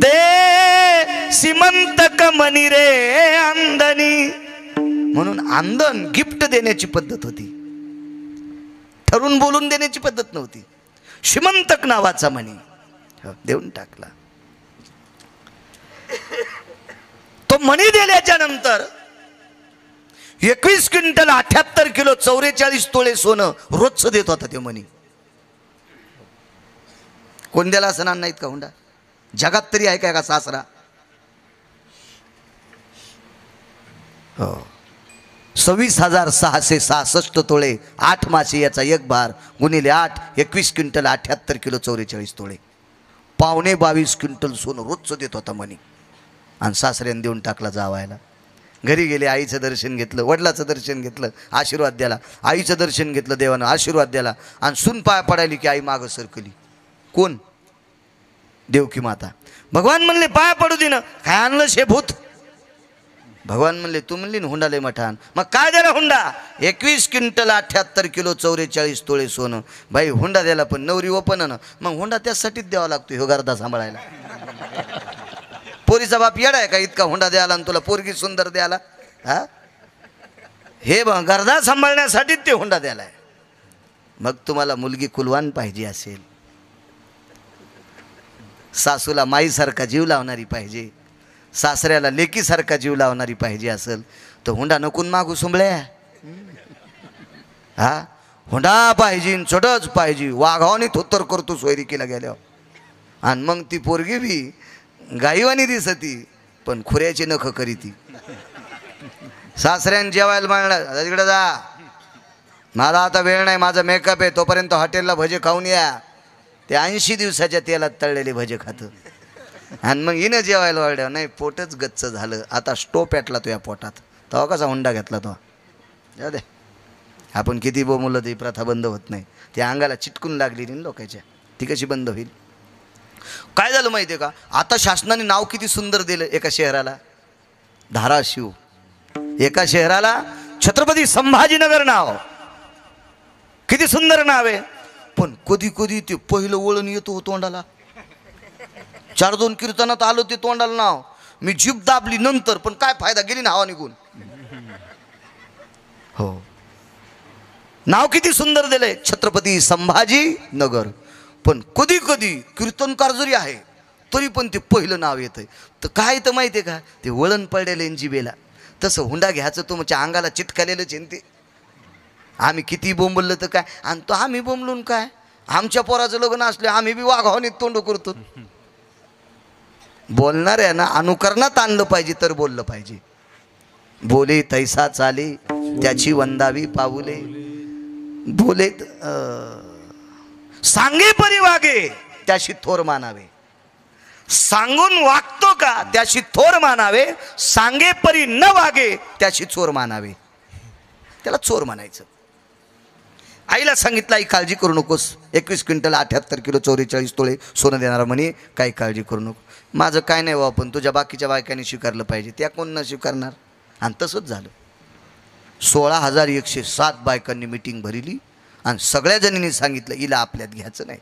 दे श्रीमंतक मणी रे अंदनी. म्हणून आंदन गिफ्ट देण्याची पद्धत होती, ठरून बोलून देण्याची पद्धत नव्हती. श्रीमंतक नावाचा मणी देऊन टाकला. तो मणी दिल्याच्या नंतर 21 क्विंटल 78 किलो 44 तोळे सोनं रोजचं देत होता ते मणी. कोण द्याला असं नाहीत का हुंडा जगात तरी आहे काय का सासरा. हो 26,666 तोळे 8 मासे याचा एक भार गुणिले 8 21 क्विंटल 78 किलो 44 तोळे 22.5 क्विंटल सोनं रोजचं देत होता मणी. आणि सासऱ्याने देऊन टाकला जावायला. घरी गेले, आईचं दर्शन घेतलं, वडिलाचं दर्शन घेतलं, आशीर्वाद द्याला. आईचं दर्शन घेतलं, देवानं आशीर्वाद द्याला. आणि सून पाया पडायली की आई मागं सरकली. कोण? देवकी माता. भगवान म्हणले पाया पडू दे ना. काय आणलं शेभूत. भगवान म्हणले तू म्हणली ना हुंडा लय मठान. मग काय द्याला हुंडा. 21 क्विंटल 78 किलो 44 तोळे सोनं. बाई हुंडा द्याला पण नवरी ओपन ना. मग हुंडा त्यासाठीच द्यावा लागतो ह्यो गर्दा सांभाळायला. पोरीचा बाप येडा आहे का इतका हुंडा द्यायला आणि तुला पोरगी सुंदर द्यायला. हा हे बघ गर्दा सांभाळण्यासाठीच ते हुंडा द्यायला आहे. मग तुम्हाला मुलगी कुलवान पाहिजे असेल, सासूला माईसारखा जीव लावणारी पाहिजे, सासऱ्याला लेकीसारखा जीव लावणारी पाहिजे असेल तर हुंडा नकून मागू सुंबळ्या. हा हुंडा पाहिजे, चढच पाहिजे. वाघावानी थोत्तर करतो सोयरिकीला गेल्यावर. आणि मग ती पोरगी बी गाईवानी दिसती पण खुऱ्याची नख करीती. सासऱ्यान जेवायला मांडला तिकडे जा, माझा आता वेळ नाही, माझा मेकअप आहे, तोपर्यंत हॉटेलला भजे खाऊन या. ते 80 दिवसाच्या तेलात तळलेले भजे खातं. आणि मग हिनं जेवायला वाढल्यावर नाही पोटच गच्च झालं. आता स्टोव पेटला तो या पोटात. तेव्हा कसा हुंडा घेतला तो. जाऊ दे, आपण किती बोमुलं ती प्रथा बंद होत नाही. त्या अंगाला चिटकून लागली नाही लोकांच्या, ती कशी बंद होईल. काय झालं माहिती आहे का, आता शासनाने नाव किती सुंदर दिलं एका शहराला, धाराशिव. एका शहराला छत्रपती संभाजीनगर नाव. किती सुंदर नाव आहे. पण कधी कधी ते पहिलं वळण येतो तोंडाला. 4-2 कीर्तनात आलो ते तोंडाला नाव. मी जीभ दाबली नंतर, पण काय फायदा, गेली ना हवा निघून. हो नाव किती सुंदर दिलंय छत्रपती संभाजी नगर. पण कधी कधी कीर्तनकार जरी आहे तरी पण ते पहिलं नाव येतंय. तर काय तर माहिती आहे का, ते वळण पडलेलं जिबेला. तसं हुंडा घ्यायचं तुमच्या अंगाला चिटकालेलंच आहे ते. आम्ही किती बोंबललं तर काय, आणि तो आम्ही बोंबलून काय, आमच्या पोराचं लग्न असले आम्ही बी वाघावणीत तोंड करतो. बोलणार आहे ना, अनुकरणात आणलं पाहिजे तर बोललं पाहिजे. बोले तैसा चाले त्याची वंदावी पाऊले. बोले सांगे परी वागे त्याशी थोर मानावे. सांगून वागतो का त्याशी थोर मानावे, सांगे परी न वागे त्याशी चोर मानावे. त्याला चोर म्हणायचं. आईला सांगितलं, आई काळजी करू नकोस, 21 क्विंटल 78 किलो 44 तोळे सोनं देणार म्हणे, काही काळजी करू नको. माझं काय नाही बाबा, पण तुझ्या बाकीच्या बायकांनी स्वीकारलं पाहिजे. त्या कोण न स्वीकारणार. आणि तसंच झालं. 16,107 बायकांनी मिटिंग भरली आणि सगळ्या जणींनी सांगितलं हिला आपल्यात घ्यायचं नाही.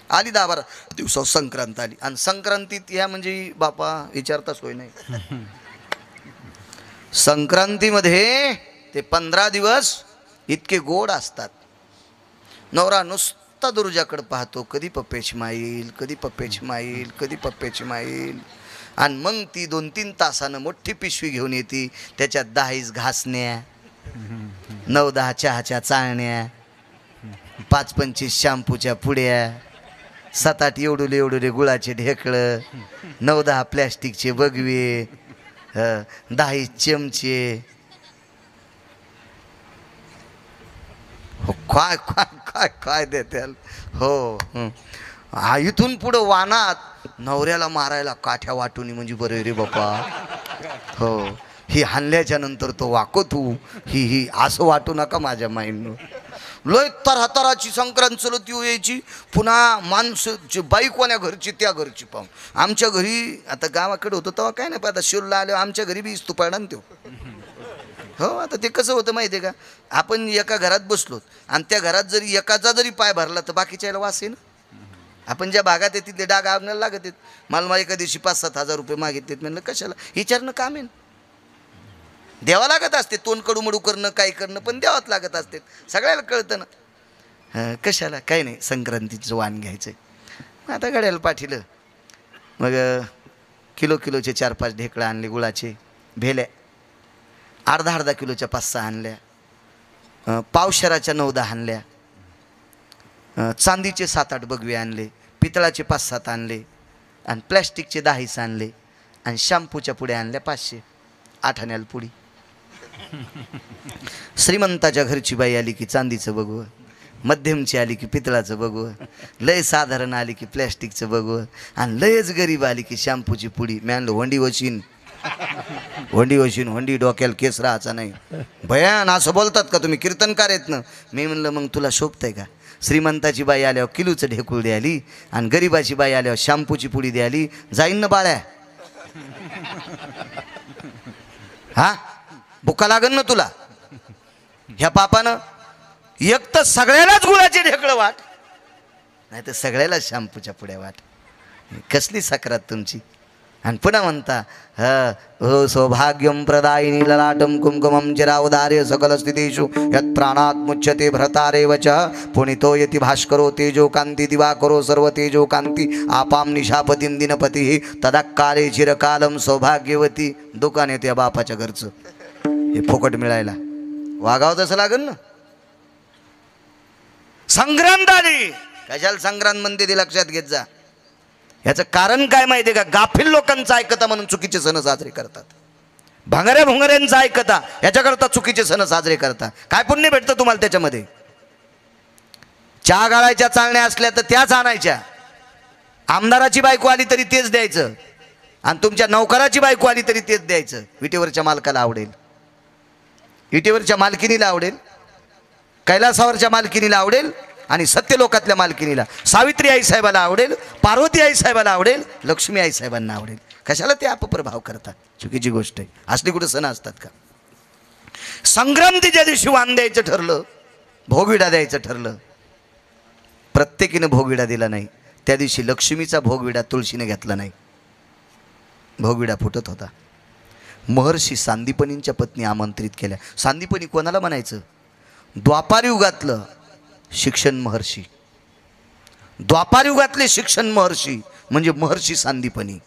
आली 10-12 दिवसावर संक्रांत आली. आणि संक्रांतीत या म्हणजे बापा विचारता सोय नाही. संक्रांतीमध्ये ते 15 दिवस इतके गोड असतात. नवरा नुसता दुर्जाकडे पाहतो, कधी पप्प्याची माईल, कधी पप्प्याची माईल, कधी पप्प्याची माईल. आणि मग ती 2-3 तासानं मोठी पिशवी घेऊन येते. त्याच्यात 10 घासण्या, 9-10 चहाच्या चाळण्या, 5-25 शॅम्पूच्या पुड्या, 7-8 एवढुले गुळाचे ढेकळं, 9-10 प्लॅस्टिकचे बगवे, 10 चमचे. हो काय काय काय काय देत्याल. हो इथून पुढं वानात नवऱ्याला मारायला काठ्या वाटून म्हणजे बरं रे बापा. हो ही हाणल्याच्या नंतर तो वाको तू ही असं वाटू नका माझ्या माईंनो. लय तराची संक्रांत चलत यायची. पुन्हा माणसं बाई कोण्या घरची त्या घरची पाहून. आमच्या घरी आता गावाकडे होतं तेव्हा काय नाही, पण आता शिरूरला आलो आमच्या घरी बी इस्तुपाडा ना तो. हो आता ते कसं होतं माहिती आहे का, आपण एका घरात बसलो आणि त्या घरात जरी एकाचा जरी पाय भरला तर बाकीच्या याला वास आहे ना. आपण ज्या भागात आहे तिथले डाग आवण्याला लागत आहेत. मला एका दिवशी 5-7 हजार रुपये मागितलेत. म्हणलं कशाला, विचारणं काम आहे ना. द्यावं लागत असते, तोंड कडूमडू करणं काय करणं पण द्यावंच लागत असते. सगळ्याला कळतं ना. कशाला काही नाही, संक्रांतीचं वाण घ्यायचं आहे. आता गड्याला पाठीलं. मग किलोचे 4-5 ढेकळं आणले, गुळाचे भेल्या अर्धा किलोच्या 5-6 आणल्या, पावशेराच्या 9-10 आणल्या, चांदीचे 7-8 बगवे आणले, पितळाचे 5-7 आणले आणि प्लॅस्टिकचे 10 आणले आणि शॅम्पूच्या पुड्या आणल्या 500. 8 आण्याला पुडी. श्रीमंताच्या घरची बाई आली की चांदीचं बघू, मध्यमची आली की पितळाचं बघू, लय साधारण आली की प्लॅस्टिकचं बघू, आणि लयच गरीब आली की शॅम्पूची पुडी. मी आणलं वंडी वशीन वंडी डोक्याला केस राहायचा नाही. भयान असं बोलतात का तुम्ही, कीर्तनकार आहेत ना. मी म्हणलं मग तुला शोभतंय का. श्रीमंताची बाई आल्यावर किलोचं ढेकूळ द्याली आणि गरीबाची बाई आल्यावर शॅम्पूची पुडी द्याली. जाईन ना बाळ्या. हा बुका लागन ना तुला. ह्या पापानं एक तर सगळ्यालाच गुळाचे ढेकळं वाट, नाही तर सगळ्याला शॅम्पूच्या पुड्या वाट. कसली सक्रात तुमची. आणि पुन्हा म्हणता हो सौभाग्यम प्रदायिनी ललाटम कुंकुमम चिरावधार्य सकल स्थितीषु यत् प्राणात् मुच्यते भ्रतारेव च पुनितो यति भास्करो तेजो कांती दिवाकरो सर्व तेजो कांती आपाम निशापतीं दिनपती तदाकाले चिरकालम सौभाग्यवती. दुकान येते बापाच्या घरचं, हे फुकट मिळायला वागावं तसं लागेल ना. संक्रांत आली, कशाला संक्रांत म्हणते ते लक्षात घेत जा. याचं कारण काय माहिती आहे का, गाफील लोकांचं ऐकता म्हणून चुकीचे सण साजरे करतात. भंगाऱ्यांचं ऐकता याच्याकरता चुकीचे सण साजरे करता. काय पुण्य भेटतं तुम्हाला त्याच्यामध्ये. चहा गाळायच्या चाळण्या असल्या तर त्याच आणायच्या. आमदाराची बायको आली तरी तेच द्यायचं आणि तुमच्या नौकराची बायको आली तरी तेच द्यायचं. विटेवरच्या मालकाला आवडेल, विटेवरच्या मालकिनीला आवडेल, कैलासावरच्या मालकिनीला आवडेल आणि सत्यलोकातल्या मालकिनीला सावित्री आई साहेबाला आवडेल, पार्वती आई साहेबाला आवडेल, लक्ष्मी आई साहेबांना आवडेल. कशाला ते अपप्रभाव करतात. चुकीची गोष्ट आहे. असली कुठे सण असतात का. संक्रांतीच्या दिवशी वाण द्यायचं ठरलं, भोगविडा द्यायचं ठरलं, प्रत्येकीनं भोगविडा दिला नाही. त्या दिवशी लक्ष्मीचा भोगविडा तुळशीने घेतला नाही. भोगविडा फुटत होता. महर्षी सांदीपनींच्या पत्नी आमंत्रित केल्या. सांदीपनी कोणाला म्हणायचं, द्वापार युगातलं शिक्षण महर्षी, द्वापार युगातले शिक्षण महर्षी म्हणजे महर्षी सांदीपनी.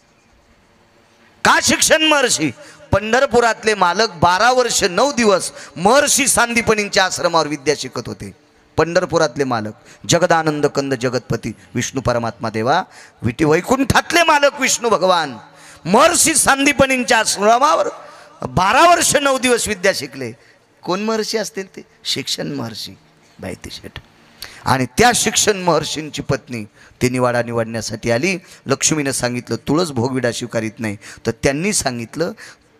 का शिक्षण महर्षी? पंढरपुरातले मालक 12 वर्ष 9 दिवस महर्षी सांदीपनींच्या आश्रमावर विद्या शिकत होते. पंढरपुरातले मालक जगदानंद कंद जगतपती विष्णू परमात्मा देवा, विटी वैकुंठातले मालक विष्णू भगवान महर्षी सांदीपनींच्या आश्रमावर 12 वर्ष 9 दिवस विद्या शिकले. कोण महर्षी असतील ते? शिक्षण महर्षी बायती शेठ. आणि त्या शिक्षण महर्षींची पत्नी ती निवाडा निवडण्यासाठी आली. लक्ष्मीनं सांगितलं तुळस भोगविडा स्वीकारित नाही. तर त्यांनी सांगितलं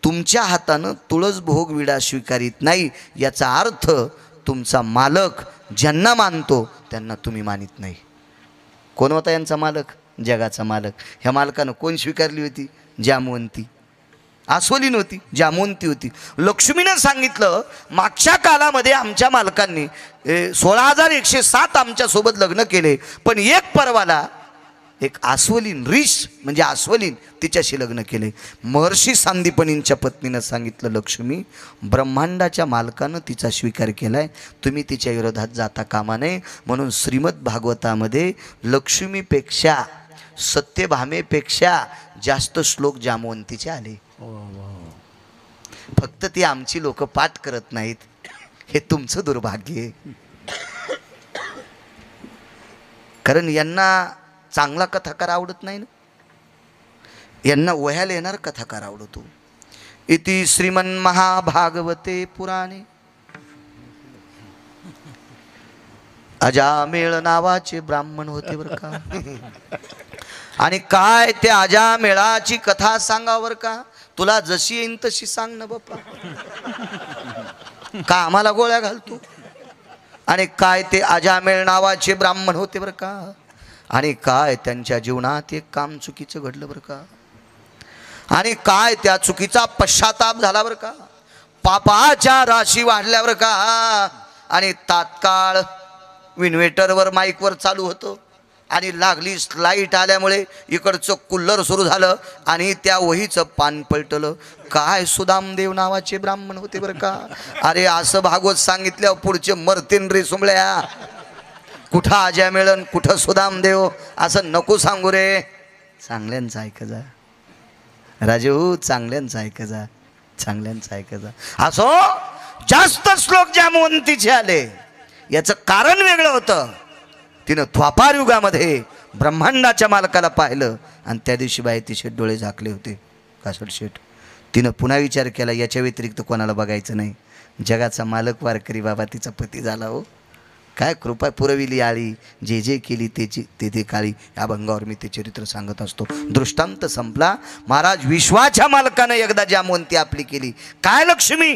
तुमच्या हातानं तुळस भोगविडा स्वीकारित नाही याचा अर्थ तुमचा मालक ज्यांना मानतो त्यांना तुम्ही मानित नाही. कोण होता यांचा मालक? जगाचा मालक. ह्या मालकानं कोण स्वीकारली होती? जामवंती. आस्वलीन होती, जामवंती होती. लक्ष्मीनं सांगितलं मागच्या कालामध्ये आमच्या मालकांनी 16,107 आमच्यासोबत लग्न केले, पण एक परवाला एक आस्वलीन ऋष म्हणजे आस्वलीन तिच्याशी लग्न केले. महर्षी सांदीपनींच्या पत्नीनं सांगितलं लक्ष्मी ब्रह्मांडाच्या मालकानं तिचा स्वीकार केलाय, तुम्ही तिच्या विरोधात जाता कामा नये. म्हणून श्रीमद भागवतामध्ये लक्ष्मीपेक्षा सत्यभामेपेक्षा जास्त श्लोक जामवंतीचे आले. फक्त ती आमची लोक पाठ करत नाहीत, हे तुमचं दुर्भाग्य आहे. कारण यांना चांगला कथाकार आवडत नाही ना, यांना वह्याला येणार कथाकार आवडतो. इति श्रीमन महाभागवते पुराणे अजामेळ नावाचे ब्राह्मण होते बरं का. आणि काय त्या अजामेळाची कथा सांगावर का? तुला जशी येईन तशी सांग ना बाप्पा, का आम्हाला गोळ्या घालतो? आणि काय ते अजामेळ नावाचे ब्राह्मण होते बरं का. आणि काय त्यांच्या जीवनात एक काम चुकीचं घडलं बरं का. आणि काय त्या चुकीचा पश्चाताप झाला बरं का. पापाच्या राशी वाढल्या बरं का. आणि तात्काळ इन्व्हर्टरवर माईकवर चालू होतं आणि लागली लाईट आल्यामुळे इकडचं कुल्लर सुरू झालं आणि त्या वहीचं पान पलटलं. काय सुदामदेव नावाचे ब्राह्मण होते बरं का. अरे असं भागवत सांगितल्यावर पुढचे मरतीन रे सुमळ्या. कुठं आज्या मिळन कुठं सुदामदेव असं नको सांगू रे. चांगल्यांचं ऐक जा राजू, चांगल्यांचं ऐक जा, चांगल्यांचं ऐक जा. असो जास्त श्लोक जामवंतीचे आले याचं कारण वेगळं होतं. तिनं द्वापार युगामध्ये ब्रह्मांडाच्या मालकाला पाहिलं आणि त्या दिवशी बाई तिचे डोळे झाकले होते कासड शेठ. तिनं पुन्हा विचार केला याच्या व्यतिरिक्त कोणाला बघायचं नाही. जगाचा मालक वारकरी बाबा तिचा पती झाला. हो काय कृपा पुरविली आळी, जे जे केली तेची ते काळी. या भंगावर मी ते चरित्र सांगत असतो. दृष्टांत संपला. महाराज विश्वाच्या मालकानं एकदा जामवंती आपली केली. काय लक्ष्मी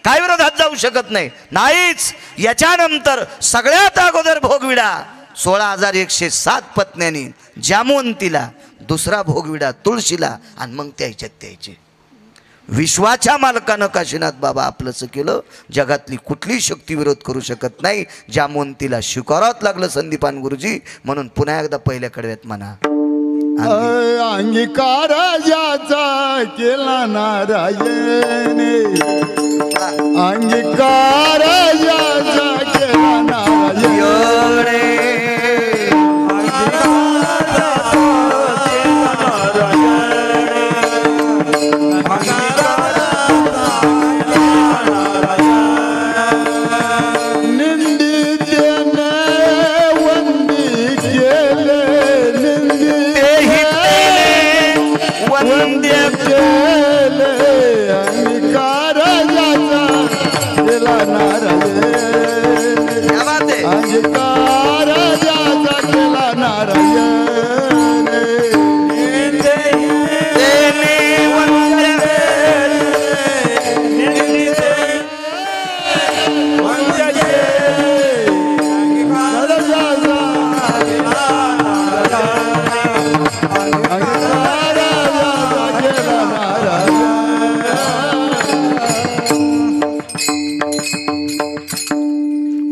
काय विरोधात जाऊ शकत नाही नाहीच. याच्यानंतर सगळ्यात अगोदर भोगविडा 16,107 पत्न्यांनी जामवंतीला, दुसरा भोगविडा तुळशीला आणि मग त्याचे विश्वाच्या मालकानं काशीनाथ बाबा आपलंच केलं. जगातली कुठली शक्ती विरोध करू शकत नाही. जामवंतीला स्वीकारावंच लागलं संदीपान गुरुजी. म्हणून पुन्हा एकदा पहिल्या कडव्यात म्हणा अंगीकार ज्याचा केला नारायणे, अंगीकार ज्याचा केला नारायणे.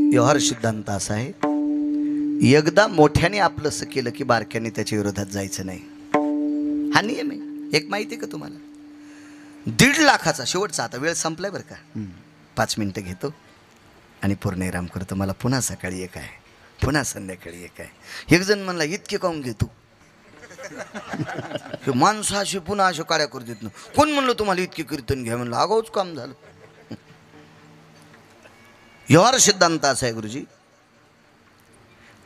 व्यवहार सिद्धांत असा आहे, एकदा मोठ्याने आपलंसं केलं की बारक्याने त्याच्या विरोधात जायचं नाही. हा नियम आहे. एक माहिती आहे का तुम्हाला? 1.5 लाखाचा शेवटचा, आता वेळ संपलाय बरं का, 5 मिनिटं घेतो आणि पूर्ण विराम करतो. मला पुन्हा सकाळी एक आहे, पुन्हा संध्याकाळी एक आहे. एक जण म्हणला इतके काऊन घेतो? हे माणसं अशी पुन्हा अशा काड्या करू देत ना. कोण म्हणलं तुम्हाला इतके कीर्तन घ्या म्हणलं, आगाऊच काम झालं. व्यवहार सिद्धांत असा आहे गुरुजी,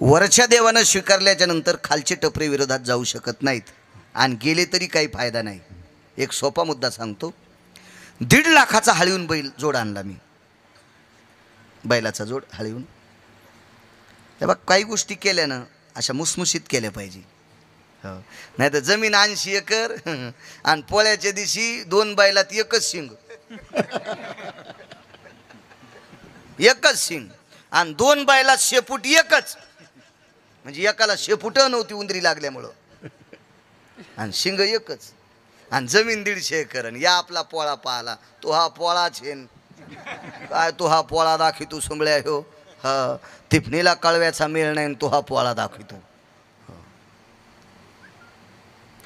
वरच्या देवानं स्वीकारल्याच्या नंतर खालचे टपरे विरोधात जाऊ शकत नाहीत, आणि गेले तरी काही फायदा नाही. एक सोपा मुद्दा सांगतो. 1.5 लाखाचा हळीहून बैल जोड आणला मी, बैलाचा जोड हळीहून. तेव्हा काही गोष्टी केल्यानं अशा मुसमुशीत केल्या पाहिजे. हो, नाही तर जमीन 80 एकर आणि पोळ्याच्या दिवशी 2 बैलात एकच शिंग, एकच शिंग, आणि 2 बैलात शेपूट एकच, म्हणजे एकाला शेपूट नव्हती उंदरी लागल्यामुळं, आणि शिंग एकच, आणि जमीन 150 एकर. आणि या आपला पोळा पाहला, तो हा पोळा छेन काय, तो हा पोळा दाखवितो सुंबळ्या हो. हा, तिफणीला कळव्याचा मेळ नाही, तो हा पोळा दाखवितो.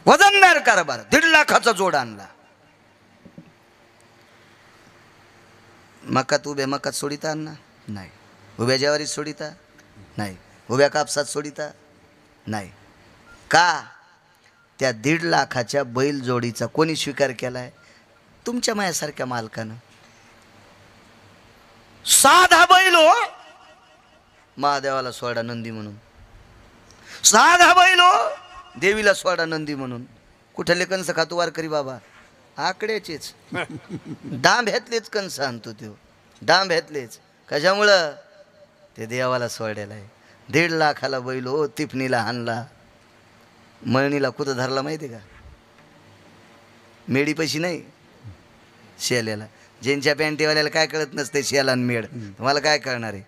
वजनदार कारभार. 1.5 लाखाचा जोड आणला. मकात उभ्या मकात सोडिता अण्णा नाही, उभ्या ज्वारीत सोडिता नाही, उभ्या कापसात सोडिता नाही. का? त्या 1.5 लाखाच्या बैल जोडीचा कोणी स्वीकार केलाय? तुमच्या मायासारख्या मालकानं. साधा बैल हो, महादेवाला सोडा नंदी म्हणून. साधा बैल हो, देवीला सोडा नंदी म्हणून. कुठले कंस खातो वारकरी बाबा? आकड्याचेच, डांब्यातलेच कंस आणतो तो, डांब्यातलेच. कशामुळं? ते देवाला सोडायला आहे. 1.5 लाखाला बैल हो, तिफणीला हाणला, मळणीला कुठं धरला माहिती का? मेडी पैशी नाही, शेल्याला. ज्यांच्या पॅन्टीवाल्याला काय कळत नसते शेला आणि मेड, तुम्हाला काय कळणार आहे?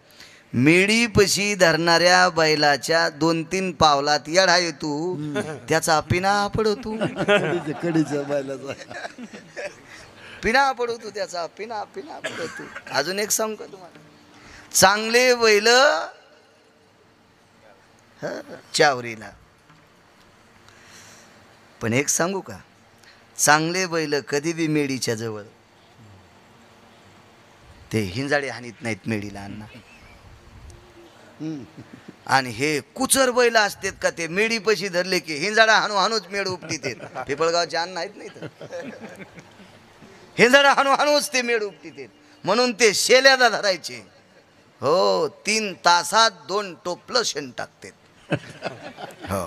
मेडी पशी धरणाऱ्या बैलाच्या 2-3 पावलात येडा येतो, त्याचा पिना पडवतो, कडीच्या बैलाचा पिना पडवतो, त्याचा पिना पिना पडवतो. अजून एक सांगू का तुम्हाला? चांगले बैल चावरीला. पण एक सांगू का, चांगले बैल कधी बी मेडीच्या जवळ ते हिंजाडे हानीत नाहीत मेडीला अण्णा. आणि हे कुचर बैल असतात का, ते मेडी पशी धरले की हिंजाडा हाणू हाणूच मेड उपटीत. पिपळगावचे अण्णा आहेत नाही तर हिंजाडा हाणू हाणूच ते मेड उपटीत. म्हणून ते शेल्याला धरायचे. हो, 3 तासात 2 टोपलं शेण टाकते. हो,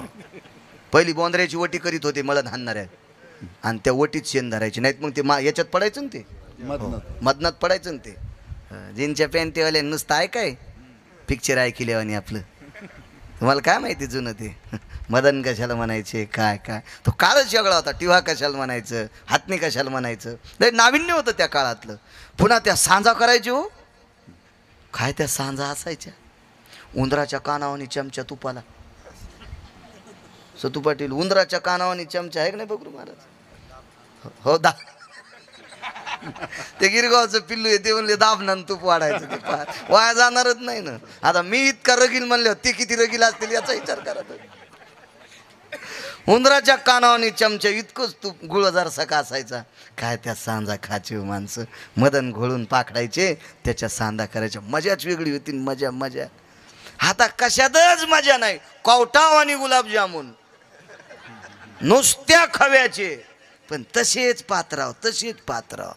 पहिली बोंदऱ्याची वटी करीत होते मळण हाणणाऱ्या, आणि त्या वटीत शेण धरायचे, नाहीत मग ते याच्यात पडायचं ना, ते मदनात पडायचं ना. ते जीनच्या पॅन्टीवाल्या नुसतं ऐकाय पिक्चर ऐकल्यावानी आपलं. तुम्हाला काय माहिती जुनं ते मदन कशाला म्हणायचे, काय काय तो काळच वेगळा होता. टिव्हा कशाला म्हणायचं, हातनी कशाला म्हणायचं, लय नाविन्य होतं त्या काळातलं. पुन्हा त्या सांजा करायचे हो, काय त्या सांजा असायच्या, उंदराच्या कानावानी चमचा तुपाला. सतू पाटील, उंदराच्या कानावानी चमचा आहे का नाही बघू महाराज? हो दा ते गिरगावचं पिल्लू आहे, ते म्हणले दाबनान तूप वाढायचं, ते वाया जाणारच नाही ना. आता मी इतका रगील म्हणले, ते किती रगील असतील याचा विचार करा. उंदराच्या कानावानी चमचा इतकंच तूप गुळजारसा का असायचा. काय त्या सांजा खायचे माणसं, मदन घोळून पाकडायचे, त्याच्या सांदा करायच्या. मजाच वेगळी होती, मजा मजा. आता कशातच मजा नाही. कवटाव आणि गुलाबजामुन नुसत्या खव्याचे, पण तसेच पात्राव, तसेच पात्राव.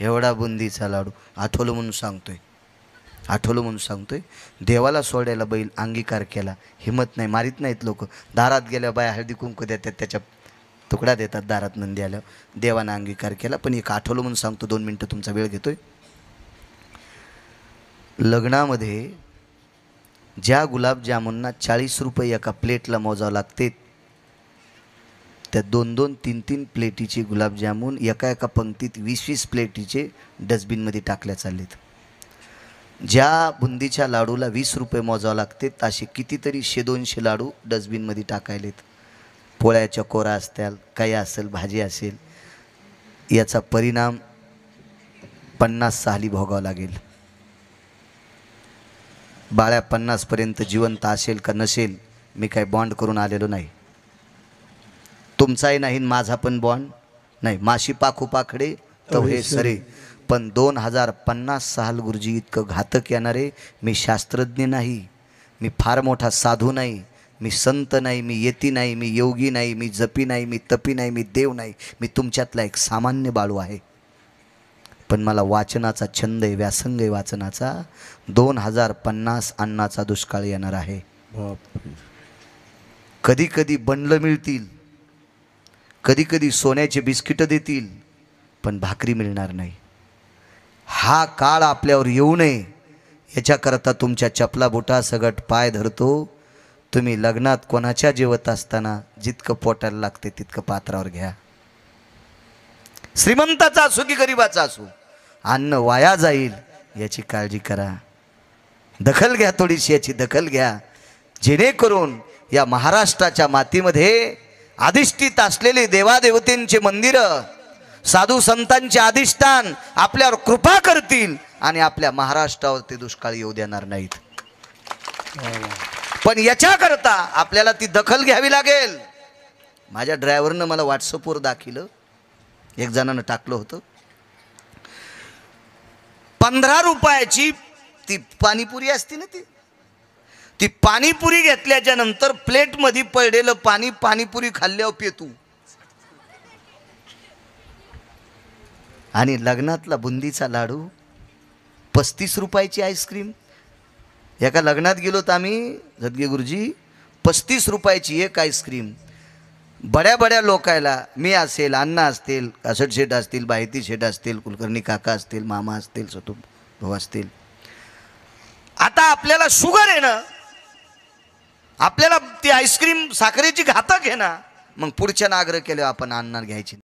एवढा बुंदीचा लाडू. आठवलं म्हणून सांगतोय, आठवलं म्हणून सांगतोय. देवाला सोडायला बैल अंगीकार केला, हिंमत नाही, मारीत नाहीत लोक. दारात गेल्या बाया हळदी कुंकू देतात, त्याच्या तुकडा देतात दारात नंदी आल्यावर. देवानं अंगीकार केला. पण एक आठवलं म्हणून सांगतो, 2 मिनटं तुमचा वेळ घेतोय. लग्नामध्ये ज्या गुलाबजामुनना 40 रुपये एका प्लेटला मोजावं लागते, त्या 2-2, 3-3 प्लेटीचे गुलाबजामुन एका एका पंक्तीत 20-20 प्लेटीचे डस्टबिनमध्ये टाकल्या चाललेत. ज्या बुंदीच्या लाडूला 20 रुपये मोजावं लागते, असे कितीतरी 100-200 लाडू डस्टबिनमध्ये टाकायलेत. पोळ्याच्या कोरा असतील, काही असेल, भाजी असेल, याचा परिणाम 50 साली भोगावं लागेल. बाळ्या 50पर्यंत जिवंत असेल का नसेल, मी काही बॉन्ड करून आलेलो नाही. तुमचाही नाही, माझा पण बॉन्ड नाही. माशी पाखू पाखडे तवहे सरे. पण 2050 साल गुरुजी इतकं घातक येणारे. मी शास्त्रज्ञ नाही, मी फार मोठा साधू नाही, मी संत नाही, मी यती नाही, मी योगी नाही, मी जपी नाही, मी तपी नाही, मी देव नाही, मी तुमच्यातला एक सामान्य बाळू आहे. पण मला वाचनाचा छंद आहे, व्यासंग आहे वाचनाचा. 2050 अन्नाचा दुष्काळ येणार आहे. बापरे. कधी कधी बंडलं मिळतील, कधी कधी सोन्याचे बिस्किटं देतील, पण भाकरी मिळणार नाही. हा काळ आपल्यावर येऊ नये याच्याकरता तुमच्या चपला बुटा सगट पाय धरतो. तुम्ही लग्नात कोणाच्या जेवत असताना जितकं पोटाला लागते तितकं पात्रावर घ्या. श्रीमंताचा असो की गरिबाचा असो, अन्न वाया जाईल याची काळजी करा. दखल घ्या, थोडीशी याची दखल घ्या, जेणेकरून या महाराष्ट्राच्या मातीमध्ये अधिष्ठित असलेले देवादेवतेंचे मंदिरं, साधू संतांचे अधिष्ठान आपल्यावर कृपा करतील आणि आपल्या महाराष्ट्रावर ते दुष्काळ येऊ देणार नाहीत. पण याच्याकरता आपल्याला ती दखल घ्यावी लागेल. माझ्या ड्रायव्हरनं मला व्हॉट्सअपवर दाखिलं, एक जणानं टाकलं होतं, 15 रुपयाची ती पाणीपुरी असते ना, ती पाणीपुरी घेतल्याच्या नंतर प्लेटमध्ये पडलेलं पाणी पाणीपुरी खाल्ल्यावर पेतू. आणि लग्नातला बुंदीचा लाडू 35 रुपयाची आईस्क्रीम. एका लग्नात गेलो तर आम्ही जदगे गुरुजी, 35 रुपयाची एक आईस्क्रीम. बड्या बड्या लोकायला, मी असेल, अण्णा असतील, असड शेठ असतील, बाहिती शेठ असतील, कुलकर्णी काका असतील, मामा असतील, सतू भाऊ असतील. आता आपल्याला शुगर आहे ना, आपल्याला ती आईस्क्रीम साखरेची घातक आहे ना, मग पुढच्या आग्रह केल्यावर आपण अण्णा घ्यायची.